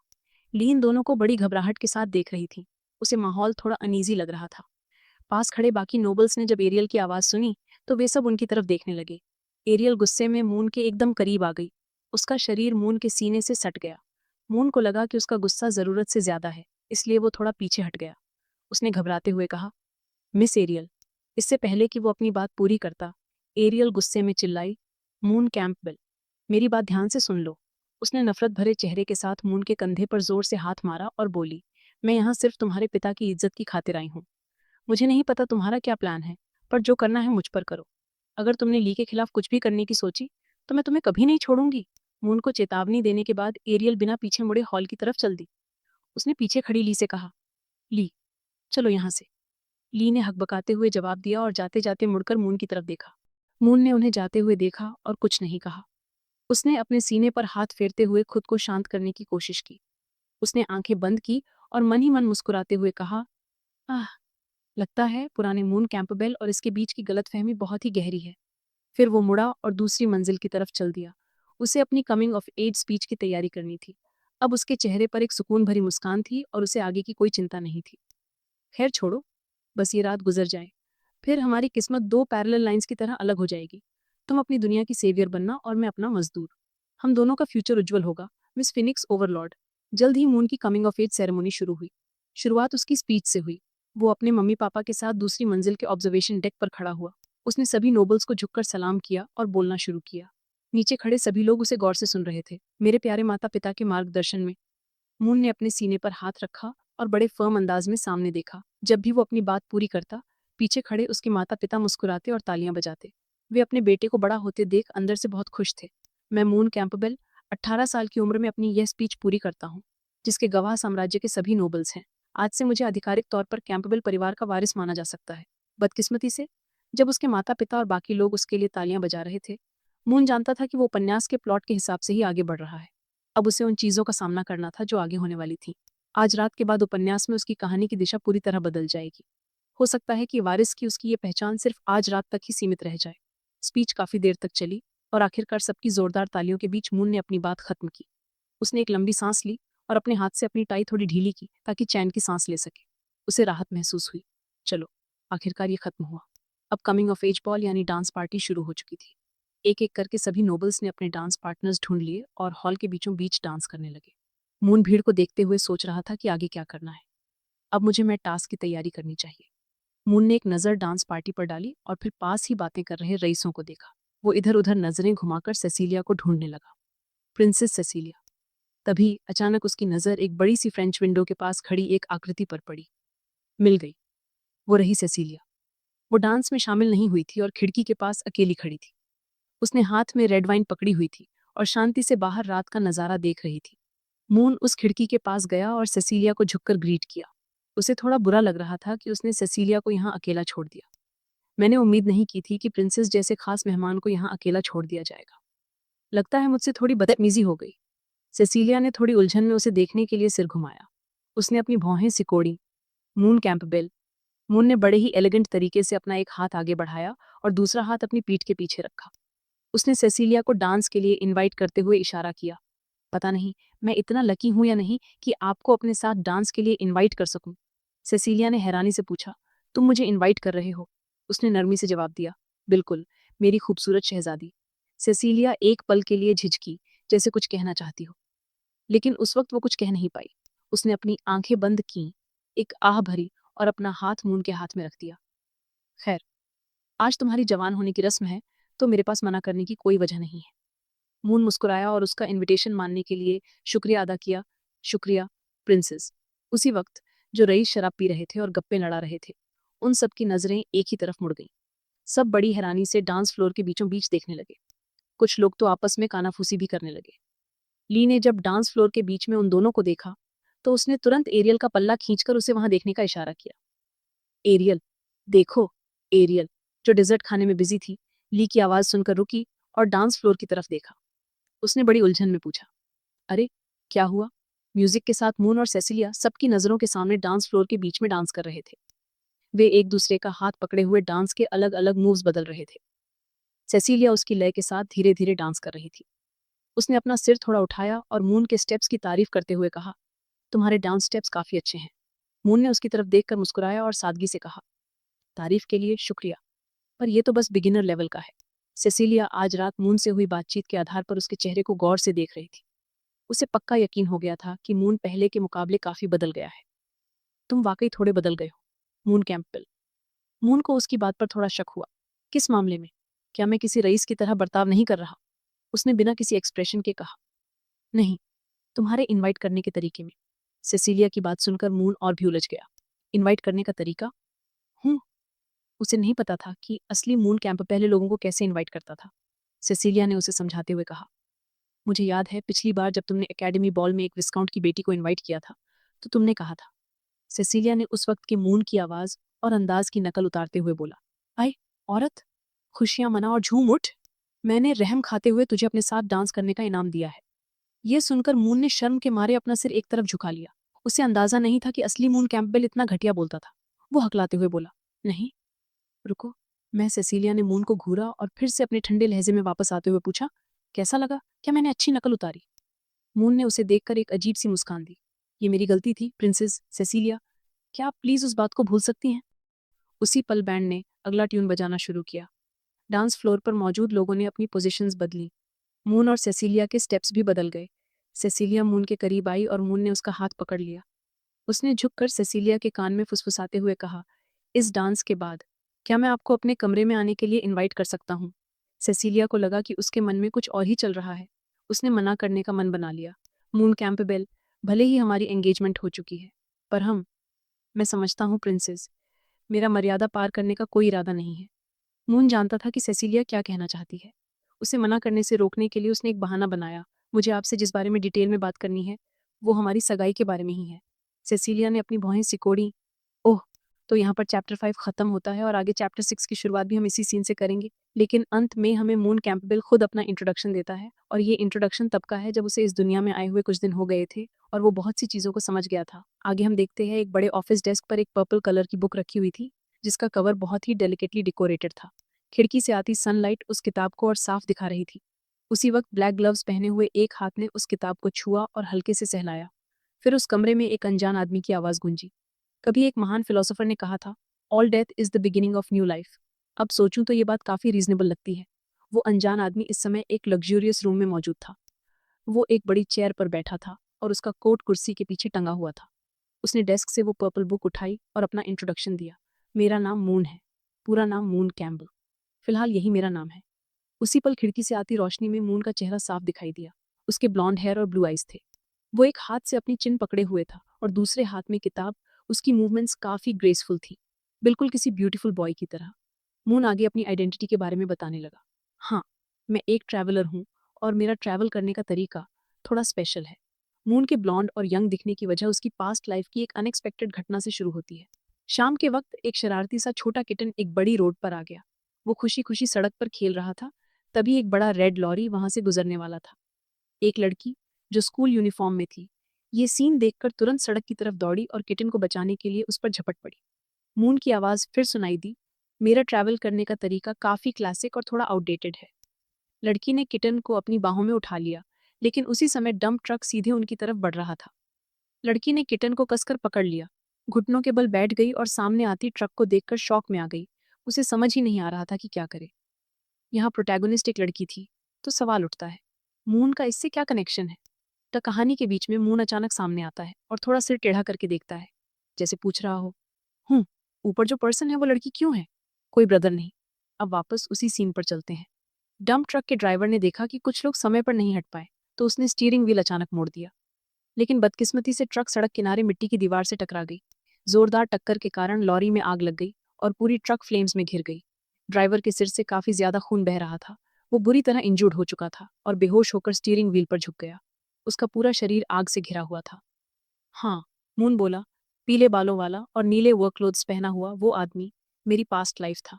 ली इन दोनों को बड़ी घबराहट के साथ देख रही थी। उसे माहौल थोड़ा अनईजी लग रहा था। पास खड़े बाकी नोबल्स ने जब एरियल की आवाज सुनी तो वे सब उनकी तरफ देखने लगे। एरियल गुस्से में मून के एकदम करीब आ गई। उसका शरीर मून के सीने से सट गया। मून को लगा कि उसका गुस्सा जरूरत से ज्यादा है, इसलिए वो थोड़ा पीछे हट गया। उसने घबराते हुए कहा, मिस एरियल। इससे पहले कि वो अपनी बात पूरी करता, एरियल गुस्से में चिल्लाई, मून कैंपबेल, मेरी बात ध्यान से सुन लो। उसने नफरत भरे चेहरे के साथ मून के कंधे पर जोर से हाथ मारा और बोली, मैं यहाँ सिर्फ तुम्हारे पिता की इज्जत की खातिर आई हूँ। मुझे नहीं पता तुम्हारा क्या प्लान है, पर जो करना है मुझ पर करो। अगर तुमने ली के खिलाफ कुछ भी करने की सोची तो मैं तुम्हें कभी नहीं छोड़ूंगी। मून को चेतावनी देने के बाद एरियल बिना पीछे मुड़े हॉल की तरफ चल दी। उसने पीछे खड़ी ली से कहा, ली, चलो यहाँ से। ली ने हकबकाते हुए जवाब दिया और जाते जाते मुड़कर मून की तरफ देखा। मून ने उन्हें जाते हुए देखा और कुछ नहीं कहा। उसने अपने सीने पर हाथ फेरते हुए खुद को शांत करने की कोशिश की। उसने आंखें बंद की और मन ही मन मुस्कुराते हुए कहा, आह, लगता है पुराने मून कैंपबेल और इसके बीच की गलतफहमी बहुत ही गहरी है। फिर वो मुड़ा और दूसरी मंजिल की तरफ चल दिया। उसे अपनी कमिंग ऑफ एज स्पीच की तैयारी करनी थी। अब उसके चेहरे पर एक सुकून भरी मुस्कान थी और उसे आगे की कोई चिंता नहीं थी। खैर छोड़ो, बस ये रात गुजर जाए, फिर हमारी किस्मत दो पैरेलल लाइंस की तरह अलग हो जाएगी। तुम अपनी दुनिया की सेवियर बनना और मैं अपना मजदूर। हम दोनों का फ्यूचर उज्जवल होगा, मिस फिनिक्स ओवरलॉर्ड। जल्द ही मून की कमिंग ऑफ एज सेरेमनी शुरू हुई। शुरुआत उसकी स्पीच से हुई। वो अपने मम्मी पापा के साथ दूसरी मंजिल के ऑब्जर्वेशन डेक पर खड़ा हुआ। उसने सभी नोबल्स को झुककर सलाम किया और बोलना शुरू किया। नीचे खड़े सभी लोग उसे गौर से सुन रहे थे। मेरे प्यारे माता पिता के मार्गदर्शन में। मून ने अपने सीने पर हाथ रखा और बड़े फर्म अंदाज में सामने देखा। जब भी वो अपनी बात पूरी करता, पीछे खड़े उसके माता पिता मुस्कुराते और तालियां बजाते। वे अपने बेटे को बड़ा होते देख अंदर से बहुत खुश थे। मैं मून कैंपबेल 18 साल की उम्र में अपनी यह स्पीच पूरी करता हूँ, जिसके गवाह साम्राज्य के सभी नोबल्स हैं। आज से मुझे आधिकारिक तौर पर कैंपबेल परिवार का वारिस माना जा सकता है। बदकिस्मती से, जब उसके माता पिता और बाकी लोग उसके लिए तालियां बजा रहे थे, मून जानता था कि वो उपन्यास के प्लॉट के हिसाब से ही आगे बढ़ रहा है। अब उसे उन चीजों का सामना करना था जो आगे होने वाली थी। आज रात के बाद उपन्यास में उसकी कहानी की दिशा पूरी तरह बदल जाएगी। हो सकता है कि वारिस की उसकी ये पहचान सिर्फ आज रात तक ही सीमित रह जाए। स्पीच काफी देर तक चली और आखिरकार सबकी जोरदार तालियों के बीच मून ने अपनी बात खत्म की। उसने एक लंबी सांस ली और अपने हाथ से अपनी टाई थोड़ी ढीली की ताकि चैन की सांस ले सके। उसे राहत महसूस हुई। चलो, आखिरकार ये खत्म हुआ। अब कमिंग ऑफ एज बॉल यानी डांस पार्टी शुरू हो चुकी थी। एक एक करके सभी नोबल्स ने अपने डांस पार्टनर्स ढूंढ लिए और हॉल के बीचों बीच डांस करने लगे। मून भीड़ को देखते हुए सोच रहा था कि आगे क्या करना है। अब मुझे मैं टास्क की तैयारी करनी चाहिए। मून ने एक नज़र डांस पार्टी पर डाली और फिर पास ही बातें कर रहे रईसों को देखा। वो इधर उधर नजरें घुमाकर सेसिलिया को ढूंढने लगा। Princess Cecilia. तभी अचानक उसकी नज़र एक बड़ी सी फ्रेंच विंडो के पास खड़ी एक आकृति पर पड़ी। मिल गई। वो रही सेसिलिया। वो डांस में शामिल नहीं हुई थी और खिड़की के पास अकेली खड़ी थी। उसने हाथ में रेड वाइन पकड़ी हुई थी और शांति से बाहर रात का नज़ारा देख रही थी। मून उस खिड़की के पास गया और सेसिलिया को झुककर ग्रीट किया। उसे थोड़ा बुरा लग रहा था कि उसने सेसिलिया को यहाँ अकेला छोड़ दिया। मैंने उम्मीद नहीं की थी कि प्रिंसेस जैसे खास मेहमान को यहाँ अकेला छोड़ दिया जाएगा। लगता है मुझसे थोड़ी बदतमीजी हो गई। सेसिलिया ने थोड़ी उलझन में उसे देखने के लिए सिर घुमाया। उसने अपनी भौहें सिकोड़ी। Moon Campbell. मून ने बड़े ही एलिगेंट तरीके से अपना एक हाथ आगे बढ़ाया और दूसरा हाथ अपनी पीठ के पीछे रखा। उसने सेसिलिया को डांस के लिए इनवाइट करते हुए इशारा किया। पता नहीं मैं इतना लकी हूं या नहीं कि आपको अपने साथ डांस के लिए इनवाइट कर सकूं। सेसिलिया ने हैरानी से पूछा, तुम मुझे इनवाइट कर रहे हो? उसने नरमी से जवाब दिया, बिल्कुल, मेरी खूबसूरत शहजादी। सेसिलिया एक पल के लिए झिझकी, जैसे कुछ कहना चाहती हो, लेकिन उस वक्त वो कुछ कह नहीं पाई। उसने अपनी आंखें बंद की, एक आह भरी और अपना हाथ मून के हाथ में रख दिया। खैर, आज तुम्हारी जवान होने की रस्म है, तो मेरे पास मना करने की कोई वजह नहीं है। मून मुस्कुराया और उसका इनविटेशन मानने के लिए शुक्रिया अदा किया। शुक्रिया, प्रिंसेस। उसी वक्त जो रईस शराब पी रहे थे और गप्पे लड़ा रहे थे, उन सब की नजरें एक ही तरफ मुड़ गईं। सब बड़ी हैरानी से डांस फ्लोर के बीचों बीच देखने लगे। कुछ लोग तो आपस में कानाफूसी भी करने लगे। ली ने जब डांस फ्लोर के बीच में उन दोनों को देखा, तो उसने तुरंत एरियल का पल्ला खींचकर उसे वहां देखने का इशारा किया। एरियल, देखो। एरियल, जो डिजर्ट खाने में बिजी थी, ली की आवाज सुनकर रुकी और डांस फ्लोर की तरफ देखा। उसने बड़ी उलझन में पूछा, अरे, क्या हुआ? म्यूजिक के साथ मून और सेसिलिया सबकी नजरों के सामने डांस फ्लोर के बीच में डांस कर रहे थे। वे एक दूसरे का हाथ पकड़े हुए डांस के अलग अलग मूव्स बदल रहे थे। सेसिलिया उसकी लय के साथ धीरे धीरे डांस कर रही थी। उसने अपना सिर थोड़ा उठाया और मून के स्टेप्स की तारीफ करते हुए कहा, तुम्हारे डांस स्टेप्स काफी अच्छे हैं। मून ने उसकी तरफ देखकर मुस्कुराया और सादगी से कहा, तारीफ के लिए शुक्रिया, पर यह तो बस बिगिनर लेवल का है। सेसिलिया आज रात मून से हुई बातचीत के आधार पर उसके चेहरे को गौर से देख रही थी। उसे पक्का यकीन हो गया था कि मून पहले के मुकाबले काफी बदल गया है। तुम वाकई थोड़े बदल गए हो, मून कैंपबेल। मून को उसकी बात पर थोड़ा शक हुआ। किस मामले में? क्या मैं किसी रईस की तरह बर्ताव नहीं कर रहा? उसने बिना किसी एक्सप्रेशन के कहा, नहीं, तुम्हारे इनवाइट करने के तरीके में। सेसिलिया की बात सुनकर मून और भी उलझ गया। इनवाइट करने का तरीका? उसे नहीं पता था कि असली मून कैंप पहले लोगों को कैसे इनवाइट करता था। सेसिलिया ने उसे समझाते हुए कहा, मुझे याद है पिछली बार जब तुमने एकेडमी बॉल में एक विस्काउंट की बेटी को इनवाइट किया था, तो तुमने कहा था। सेसिलिया ने उस वक्त के मून की आवाज और अंदाज की नकल उतारते हुए बोला, आए, औरत, खुशियां मना और झूम उठ। मैंने रहम खाते हुए तुझे अपने साथ डांस करने का इनाम दिया है। यह सुनकर मून ने शर्म के मारे अपना सिर एक तरफ झुका लिया। उसे अंदाजा नहीं था कि असली मून कैंपबेल इतना घटिया बोलता था। वो हकलाते हुए बोला, नहीं, रुको। मैं सेसिलिया ने मून को घूरा और फिर से अपने ठंडे लहजे में वापस आते हुए पूछा, कैसा लगा? क्या मैंने अच्छी नकल उतारी? मून ने उसे देखकर एक अजीब सी मुस्कान दी। ये मेरी गलती थी, प्रिंसेस सेसिलिया। क्या आप प्लीज उस बात को भूल सकती हैं? उसी पल बैंड ने अगला ट्यून बजाना शुरू किया। डांस फ्लोर पर मौजूद लोगों ने अपनी पोजीशंस बदली। मून और सेसिलिया के स्टेप्स भी बदल गए। सेसिलिया मून के करीब आई और मून ने उसका हाथ पकड़ लिया। उसने झुककर सेसिलिया के कान में फुसफुसाते हुए कहा, इस डांस के बाद क्या मैं आपको अपने कमरे में आने के लिए इनवाइट कर सकता हूँ? सेसिलिया को लगा कि उसके मन में कुछ और ही चल रहा है। उसने मना करने का मन बना लिया। मून कैंपबेल, भले ही हमारी एंगेजमेंट हो चुकी है, पर मैं समझता हूँ प्रिंसेस, मेरा मर्यादा पार करने का कोई इरादा नहीं है। मून जानता था कि सेसिलिया क्या कहना चाहती है। उसे मना करने से रोकने के लिए उसने एक बहाना बनाया, मुझे आपसे जिस बारे में डिटेल में बात करनी है, वो हमारी सगाई के बारे में ही है। सेसिलिया ने अपनी भौहें सिकोड़ी। ओह, तो यहाँ पर चैप्टर 5 खत्म होता है और आगे चैप्टर 6 की शुरुआत भी हम इसी सीन से करेंगे। लेकिन अंत में हमें मून कैंपबेल खुद अपना इंट्रोडक्शन देता है और ये इंट्रोडक्शन तब का है जब उसे इस दुनिया में आए हुए कुछ दिन हो गए थे और वो बहुत सी चीज़ों को समझ गया था। आगे हम देखते हैं एक बड़े ऑफिस डेस्क पर एक पर्पल कलर की बुक रखी हुई थी जिसका कवर बहुत ही डेलिकेटली डेकोरेटेड था। खिड़की से आती सनलाइट उस किताब को और साफ दिखा रही थी। उसी वक्त ब्लैक ग्लव्स पहने हुए एक हाथ ने उस किताब को छुआ और हल्के से सहलाया। फिर उस कमरे में एक अनजान आदमी की आवाज़ गूंजी। कभी एक महान फिलोसोफर ने कहा था, all death is the beginning of new life. अब सोचूं तो ये बात काफ़ी रीजनेबल लगती है। वो अनजान आदमी इस समय एक लग्जूरियस रूम में मौजूद था। वो एक बड़ी चेयर पर बैठा था और उसका कोट कुर्सी के पीछे टंगा हुआ था। उसने डेस्क से वो पर्पल बुक उठाई और अपना इंट्रोडक्शन दिया। मेरा नाम मून है। पूरा नाम मून कैम्बल। फिलहाल यही मेरा नाम है। उसी पल खिड़की से आती रोशनी में मून का चेहरा साफ दिखाई दिया। उसके ब्लॉन्ड हेयर और ब्लू आइज थे। वो एक हाथ से अपनी चिन पकड़े हुए था और दूसरे हाथ में किताब। उसकी मूवमेंट्स काफ़ी ग्रेसफुल थी, बिल्कुल किसी ब्यूटीफुल बॉय की तरह। मून आगे अपनी आइडेंटिटी के बारे में बताने लगा। हाँ, मैं एक ट्रैवलर हूँ और मेरा ट्रैवल करने का तरीका थोड़ा स्पेशल है। मून के ब्लॉन्ड और यंग दिखने की वजह उसकी पास्ट लाइफ की एक अनएक्सपेक्टेड घटना से शुरू होती है। शाम के वक्त एक शरारती सा छोटा किटन एक बड़ी रोड पर आ गया। वो खुशी खुशी सड़क पर खेल रहा था। तभी एक बड़ा रेड लॉरी वहां से गुजरने वाला था। एक लड़की जो स्कूल यूनिफॉर्म में थी, ये सीन देखकर तुरंत सड़क की तरफ दौड़ी और किटन को बचाने के लिए उस पर झपट पड़ी। मून की आवाज़ फिर सुनाई दी। मेरा ट्रैवल करने का तरीका काफ़ी क्लासिक और थोड़ा आउटडेटेड है। लड़की ने किटन को अपनी बाहों में उठा लिया, लेकिन उसी समय डंप ट्रक सीधे उनकी तरफ बढ़ रहा था। लड़की ने किटन को कसकर पकड़ लिया, घुटनों के बल बैठ गई और सामने आती ट्रक को देखकर शॉक में आ गई। उसे समझ ही नहीं आ रहा था कि क्या करे। यहाँ प्रोटैगोनिस्ट एक लड़की थी, तो सवाल उठता है, मून का इससे क्या कनेक्शन है? तो कहानी के बीच में मून अचानक सामने आता है और थोड़ा सिर टेढ़ा करके देखता है, जैसे पूछ रहा हो, हूँ, ऊपर जो पर्सन है वो लड़की क्यों है? कोई ब्रदर नहीं। अब वापस उसी सीन पर चलते हैं। डंप ट्रक के ड्राइवर ने देखा कि कुछ लोग समय पर नहीं हट पाए, तो उसने स्टीयरिंग व्हील अचानक मोड़ दिया। लेकिन बदकिस्मती से ट्रक सड़क किनारे मिट्टी की दीवार से टकरा गई। जोरदार टक्कर के कारण लॉरी में आग लग गई और पूरी ट्रक फ्लेम्स में घिर गई। ड्राइवर के सिर से काफी ज्यादा खून बह रहा था। वो बुरी तरह इंजूर्ड हो चुका था और बेहोश होकर स्टीयरिंग व्हील पर झुक गया। उसका पूरा शरीर आग से घिरा हुआ था। हाँ, मून बोला, पीले बालों वाला और नीले वर्क क्लोथ्स पहना हुआ वो आदमी मेरी पास्ट लाइफ था।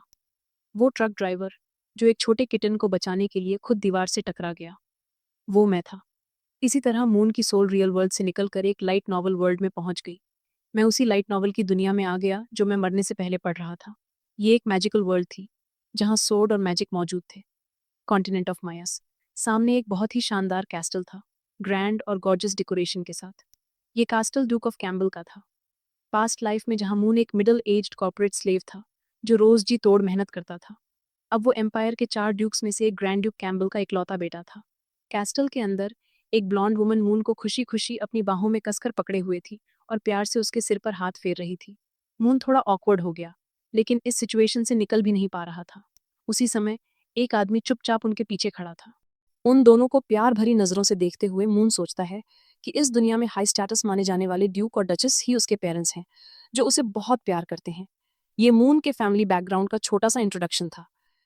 वो ट्रक ड्राइवर जो एक छोटे किटन को बचाने के लिए खुद दीवार से टकरा गया, वो मैं था। इसी तरह मून की सोल रियल वर्ल्ड से निकलकर एक लाइट नॉवल वर्ल्ड में पहुंच गई। मैं उसी लाइट नॉवल की दुनिया में आ गया जो मैं मरने से पहले पढ़ रहा था। ये एक मैजिकल वर्ल्ड थी, जहाँ सोर्ड और मैजिक मौजूद थे। Continent of Mayas. सामने एक बहुत ही शानदार कैस्टल था, ग्रैंड और गॉर्जियस डेकोरेशन के साथ। ये कास्टल ड्यूक ऑफ कैम्बल का था। पास्ट लाइफ में जहां मून एक मिडिल एज्ड कॉर्पोरेट स्लेव था, जो रोज जी तोड़ मेहनत करता था, अब वो एम्पायर के 4 ड्यूक्स में से एक ग्रैंड ड्यूक कैम्बल का इकलौता बेटा था। कैस्टल के अंदर एक ब्लॉन्ड वुमन मून को खुशी खुशी अपनी बाहों में कसकर पकड़े हुए थी और प्यार से उसके सिर पर हाथ फेर रही थी। मून थोड़ा ऑकवर्ड हो गया, लेकिन इस सिचुएशन से निकल भी नहीं पा रहा था। उसी समय एक आदमी चुपचाप उनके पीछे खड़ा था। उन दोनों को प्यार भरी नजरों से देखते हुए मून सोचता है कि इस दुनिया में हाई स्टेटस माने जाने वाले ड्यूक और डचेस ही उसके पेरेंट्स हैं, जो उसे बहुत प्यार करते हैं। ये मून के फैमिली बैकग्राउंड का छोटा सा इंट्रोडक्शन था।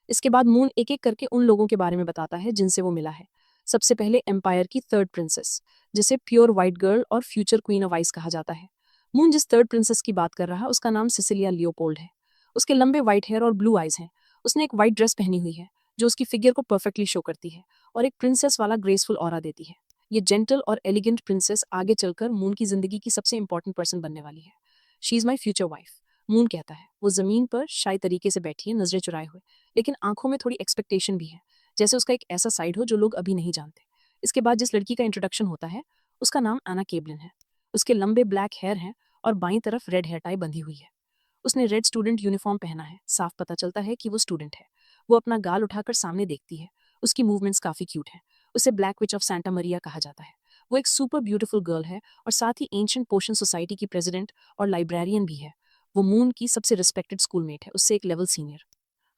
इसके बाद मून एक एक करके उन लोगों के बारे में बताता है जिनसे वो मिला है। सबसे पहले एम्पायर की थर्ड प्रिंसेस, जिसे प्योर वाइट गर्ल और फ्यूचर क्वीन ऑफ आइस कहा जाता है। मून जिस थर्ड प्रिंसेस की बात कर रहा है उसका नाम सिसिलिया लियोपोल्ड है। उसके लंबे व्हाइट हेयर और ब्लू आइज हैं। उसने एक व्हाइट ड्रेस पहनी हुई है जो उसकी फिगर को परफेक्टली शो करती है और एक प्रिंसेस वाला ग्रेसफुल ऑरा देती है। ये जेंटल और एलिगेंट प्रिंसेस आगे चलकर मून की जिंदगी की सबसे इंपॉर्टेंट पर्सन बनने वाली है। She is my future wife, moon कहता है। वो जमीन पर शाही तरीके से बैठी है, नजरें चुराए हुए, लेकिन आंखों में थोड़ी एक्सपेक्टेशन भी है, जैसे उसका एक ऐसा साइड हो जो लोग अभी नहीं जानते। इसके बाद जिस लड़की का इंट्रोडक्शन होता है उसका नाम एना केबलिन है। उसके लंबे ब्लैक हेयर हैं और बाईं तरफ रेड हेयर टाई बंधी हुई है। उसने रेड स्टूडेंट यूनिफॉर्म पहना है, साफ पता चलता है कि वो स्टूडेंट है। वो अपना गाल उठाकर सामने देखती है। उसकी मूवमेंट्स काफी क्यूट हैं। उसे ब्लैक विच ऑफ सैंटा मरिया कहा जाता है। वो एक सुपर ब्यूटीफुल गर्ल है और साथ ही एंशिएंट पोशन सोसाइटी की प्रेसिडेंट और लाइब्रेरियन भी है। वो मून की सबसे रिस्पेक्टेड स्कूलमेट है, उससे एक लेवल सीनियर।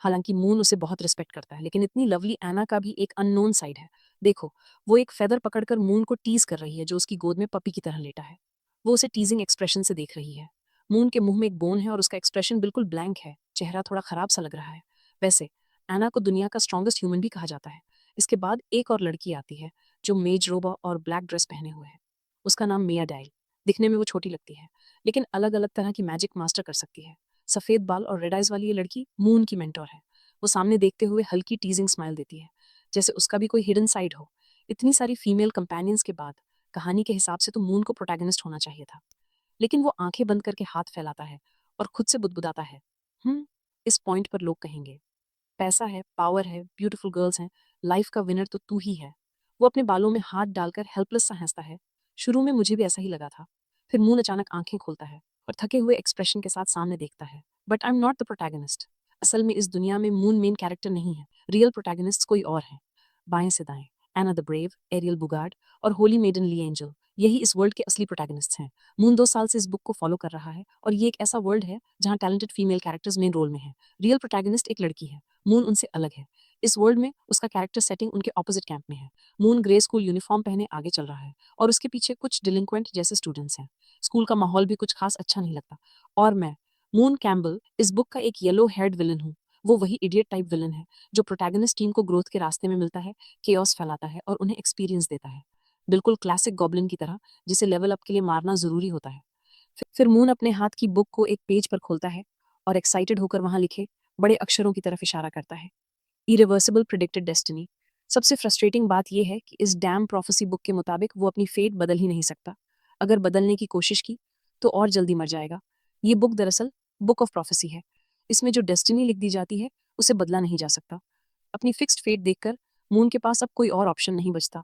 हालांकि मून उसे बहुत रिस्पेक्ट करता है, लेकिन इतनी लवली एना का भी एक अननोन साइड है। देखो, वो एक फेदर पकड़कर मून को टीज कर रही है, जो उसकी गोद में पपी की तरह लेटा है। वो उसे टीजिंग एक्सप्रेशन से देख रही है। मून के मुंह में एक बोन है और उसका एक्सप्रेशन बिल्कुल ब्लैंक है, चेहरा थोड़ा खराब सा लग रहा है। वैसे एना को दुनिया का स्ट्रॉन्गेस्ट ह्यूमन भी कहा जाता है। इसके बाद एक और लड़की आती है जो मेज रोबा और ब्लैक ड्रेस पहने हुए है। उसका नाम मिया डाइल। दिखने में वो छोटी लगती है, लेकिन अलग अलग तरह की मैजिक मास्टर कर सकती है। सफेद बाल और रेड आइज वाली ये लड़की मून की मेंटोर है। वो सामने देखते हुए हल्की टीजिंग स्माइल देती है, जैसे उसका भी कोई हिडन साइड हो। इतनी सारी फीमेल कंपेनियंस के बाद कहानी के हिसाब से तो मून को प्रोटैगनिस्ट होना चाहिए था, लेकिन वो आंखें बंद करके हाथ फैलाता है और खुद से बुदबुदाता है, इस पॉइंट पर लोग कहेंगे पैसा है, पावर है, ब्यूटीफुल गर्ल्स हैं, लाइफ का विनर तो तू ही है। वो अपने बालों में हाथ डालकर हेल्पलेस सा हंसता है। शुरू में मुझे भी ऐसा ही लगा था। फिर मून अचानक आंखें खोलता है और थके हुए एक्सप्रेशन के साथ सामने देखता है। But I am not the protagonist. असल में इस दुनिया में मून मेन कैरेक्टर नहीं है। रियल प्रोटैगनिस्ट कोई और है। बाएं से दाएं, एना द ब्रेव, एरियल बुगार्ड और होली मेडन ली एंजल, यही इस वर्ल्ड के असली प्रोटैगनिस्ट्स हैं। मून 2 साल से इस बुक को फॉलो कर रहा है और ये एक ऐसा वर्ल्ड है जहाँ talented female characters main role में हैं। रियल प्रोटैगनिस्ट एक लड़की है। मून उनसे अलग है। इस वर्ल्ड में उसका कैरेक्टर सेटिंग उनके ऑपोजिट कैंप में है। मून ग्रे स्कूल यूनिफॉर्म पहने आगे चल रहा है और उसके पीछे कुछ डिलिंक्वेंट जैसे स्टूडेंट्स हैं। स्कूल का माहौल भी कुछ खास अच्छा नहीं लगता। और मैं, मून कैम्बल, इस बुक का एक येलो हेयर्ड विलन हूँ। वो वही इडियट टाइप विलन है जो प्रोटैगनिस्ट टीम को ग्रोथ के रास्ते में मिलता है, केओस फैलाता है और उन्हें एक्सपीरियंस देता है। बिल्कुल क्लासिक गॉब्लिन की तरह, जिसे लेवल अप के लिए मारना जरूरी होता है। फिर मून अपने हाथ की बुक को एक पेज पर खोलता है और एक्साइटेड होकर वहां लिखे बड़े अक्षरों की तरफ इशारा करता है। Irreversible predicted destiny. सबसे फ्रस्ट्रेटिंग बात यह है कि इस डैम प्रोफेसी बुक के मुताबिक वो अपनी फेट बदल ही नहीं सकता। अगर बदलने की कोशिश की तो और जल्दी मर जाएगा। ये बुक दरअसल बुक ऑफ प्रोफेसी है। इसमें जो डेस्टिनी लिख दी जाती है उसे बदला नहीं जा सकता। अपनी फिक्स्ड फेट देखकर मून के पास अब कोई और ऑप्शन नहीं बचता।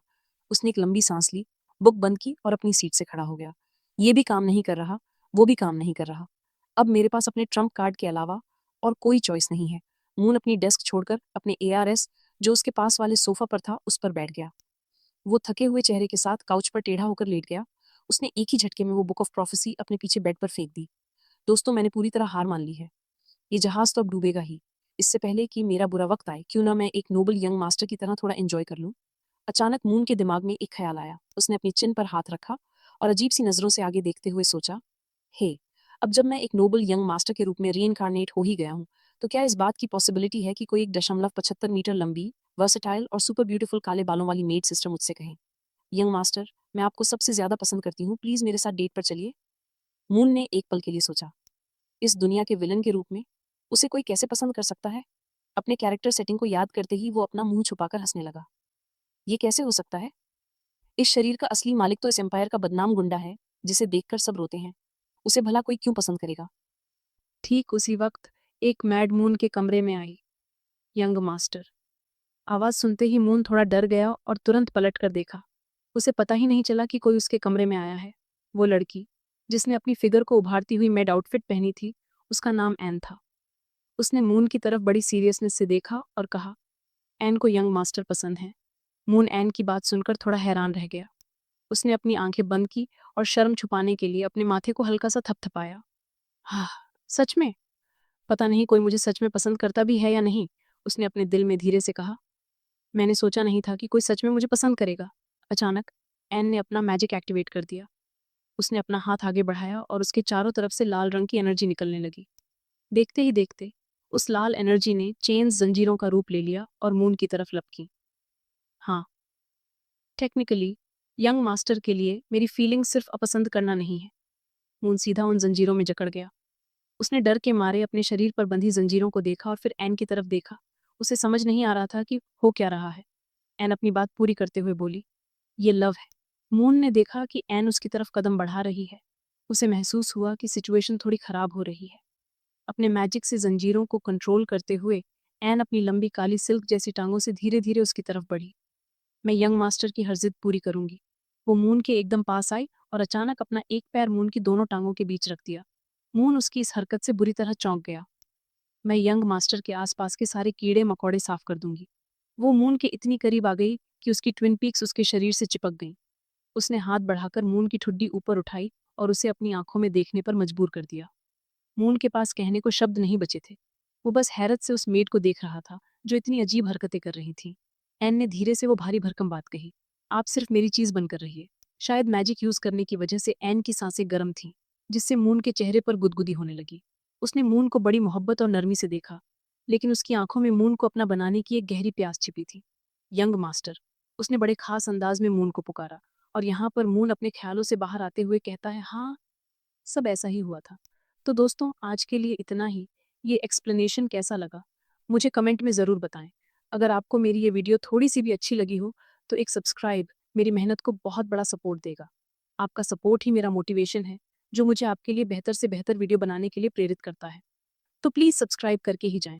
उसने एक लंबी सांस ली, बुक बंद की और अपनी सीट से खड़ा हो गया। ये भी काम नहीं कर रहा, वो भी काम नहीं कर रहा। अब मेरे पास अपने ट्रम्प कार्ड के अलावा और कोई चॉइस नहीं है। मून अपनी डेस्क छोड़कर अपने एआरएस, जो उसके पास वाले सोफा पर था, उस पर बैठ गया। वो थके हुए चेहरे के साथ काउच पर टेढ़ा होकर लेट गया। उसने एक ही झटके में वो बुक ऑफ प्रोफेसी अपने पीछे बेड पर फेंक दी। दोस्तों, मैंने पूरी तरह हार मान ली है। ये जहाज तो अब डूबेगा ही। इससे पहले कि मेरा बुरा वक्त आए, क्यों ना मैं एक नोबल यंग मास्टर की तरह थोड़ा एंजॉय कर लूं। अचानक मून के दिमाग में एक ख्याल आया। उसने अपनी चिन पर हाथ रखा और अजीब सी नजरों से आगे देखते हुए सोचा, हे, अब जब मैं एक नोबल यंग मास्टर के रूप में रीइंकार्नेट हो ही गया हूं, तो क्या इस बात की पॉसिबिलिटी है कि कोई 1.75 मीटर लंबी, वर्सेटाइल और सुपर ब्यूटीफुल काले बालों वाली मेड सिस्टर मुझसे कहे, यंग मास्टर, मैं आपको सबसे ज्यादा पसंद करती हूँ, प्लीज मेरे साथ डेट पर चलिए। मून ने एक पल के लिए सोचा, इस दुनिया के विलन के रूप में उसे कोई कैसे पसंद कर सकता है। अपने कैरेक्टर सेटिंग को याद करते ही वो अपना मुंह छुपाकर हंसने लगा। ये कैसे हो सकता है? इस शरीर का असली मालिक तो इस एम्पायर का बदनाम गुंडा है, जिसे देखकर सब रोते हैं। उसे भला कोई क्यों पसंद करेगा? ठीक उसी वक्त एक मैड मून के कमरे में आई। Young master. आवाज सुनते ही मून थोड़ा डर गया और तुरंत पलट कर देखा। उसे पता ही नहीं चला कि कोई उसके कमरे में आया है। वो लड़की जिसने अपनी फिगर को उभारती हुई मैड आउटफिट पहनी थी, उसका नाम एन था। उसने मून की तरफ बड़ी सीरियसनेस से देखा और कहा, एन को यंग मास्टर पसंद है। मून एन की बात सुनकर थोड़ा हैरान रह गया। उसने अपनी आंखें बंद की और शर्म छुपाने के लिए अपने माथे को हल्का सा थपथपाया। हाँ, सच में? पता नहीं कोई मुझे सच में पसंद करता भी है या नहीं, उसने अपने दिल में धीरे से कहा। मैंने सोचा नहीं था कि कोई सच में मुझे पसंद करेगा। अचानक एन ने अपना मैजिक एक्टिवेट कर दिया। उसने अपना हाथ आगे बढ़ाया और उसके चारों तरफ से लाल रंग की एनर्जी निकलने लगी। देखते ही देखते उस लाल एनर्जी ने चेन्स, जंजीरों का रूप ले लिया और मून की तरफ लपकी। हाँ, टेक्निकली यंग मास्टर के लिए मेरी फीलिंग सिर्फ अपसंद करना नहीं है। मून सीधा उन जंजीरों में जकड़ गया। उसने डर के मारे अपने शरीर पर बंधी जंजीरों को देखा और फिर एन की तरफ देखा। उसे समझ नहीं आ रहा था कि हो क्या रहा है। एन अपनी बात पूरी करते हुए बोली, ये लव है। मून ने देखा कि एन उसकी तरफ कदम बढ़ा रही है। उसे महसूस हुआ कि सिचुएशन थोड़ी खराब हो रही है। अपने मैजिक से जंजीरों को कंट्रोल करते हुए एन अपनी लंबी काली सिल्क जैसी टांगों से धीरे धीरे उसकी तरफ बढ़ी। मैं यंग मास्टर की हर जिद पूरी करूंगी। वो मून के एकदम पास आई और अचानक अपना एक पैर मून की दोनों टांगों के बीच रख दिया। मून उसकी इस हरकत से बुरी तरह चौंक गया। मैं यंग मास्टर के आसपास के सारे कीड़े मकोड़े साफ कर दूंगी। वो मून के इतनी करीब आ गई कि उसकी ट्विन पीक्स उसके शरीर से चिपक गईं। उसने हाथ बढ़ाकर मून की ठुड्डी ऊपर उठाई और उसे अपनी आंखों में देखने पर मजबूर कर दिया। मून के पास कहने को शब्द नहीं बचे थे। वो बस हैरत से उस मेड को देख रहा था जो इतनी अजीब हरकतें कर रही थी। एन ने धीरे से वो भारी भरकम बात कही, आप सिर्फ मेरी चीज बनकर रहिए। शायद मैजिक यूज करने की वजह से एन की सांसें गर्म थीं, जिससे मून के चेहरे पर गुदगुदी होने लगी। उसने मून को बड़ी मोहब्बत और नरमी से देखा, लेकिन उसकी आंखों में मून को अपना बनाने की एक गहरी प्यास छिपी थी। यंग मास्टर, उसने बड़े खास अंदाज में मून को पुकारा, और यहाँ पर मून अपने ख्यालों से बाहर आते हुए कहता है, हाँ, सब ऐसा ही हुआ था। तो दोस्तों, आज के लिए इतना ही। ये एक्सप्लेनेशन कैसा लगा मुझे कमेंट में ज़रूर बताएं। अगर आपको मेरी ये वीडियो थोड़ी सी भी अच्छी लगी हो तो एक सब्सक्राइब मेरी मेहनत को बहुत बड़ा सपोर्ट देगा। आपका सपोर्ट ही मेरा मोटिवेशन है, जो मुझे आपके लिए बेहतर से बेहतर वीडियो बनाने के लिए प्रेरित करता है। तो प्लीज़ सब्सक्राइब करके ही जाएं।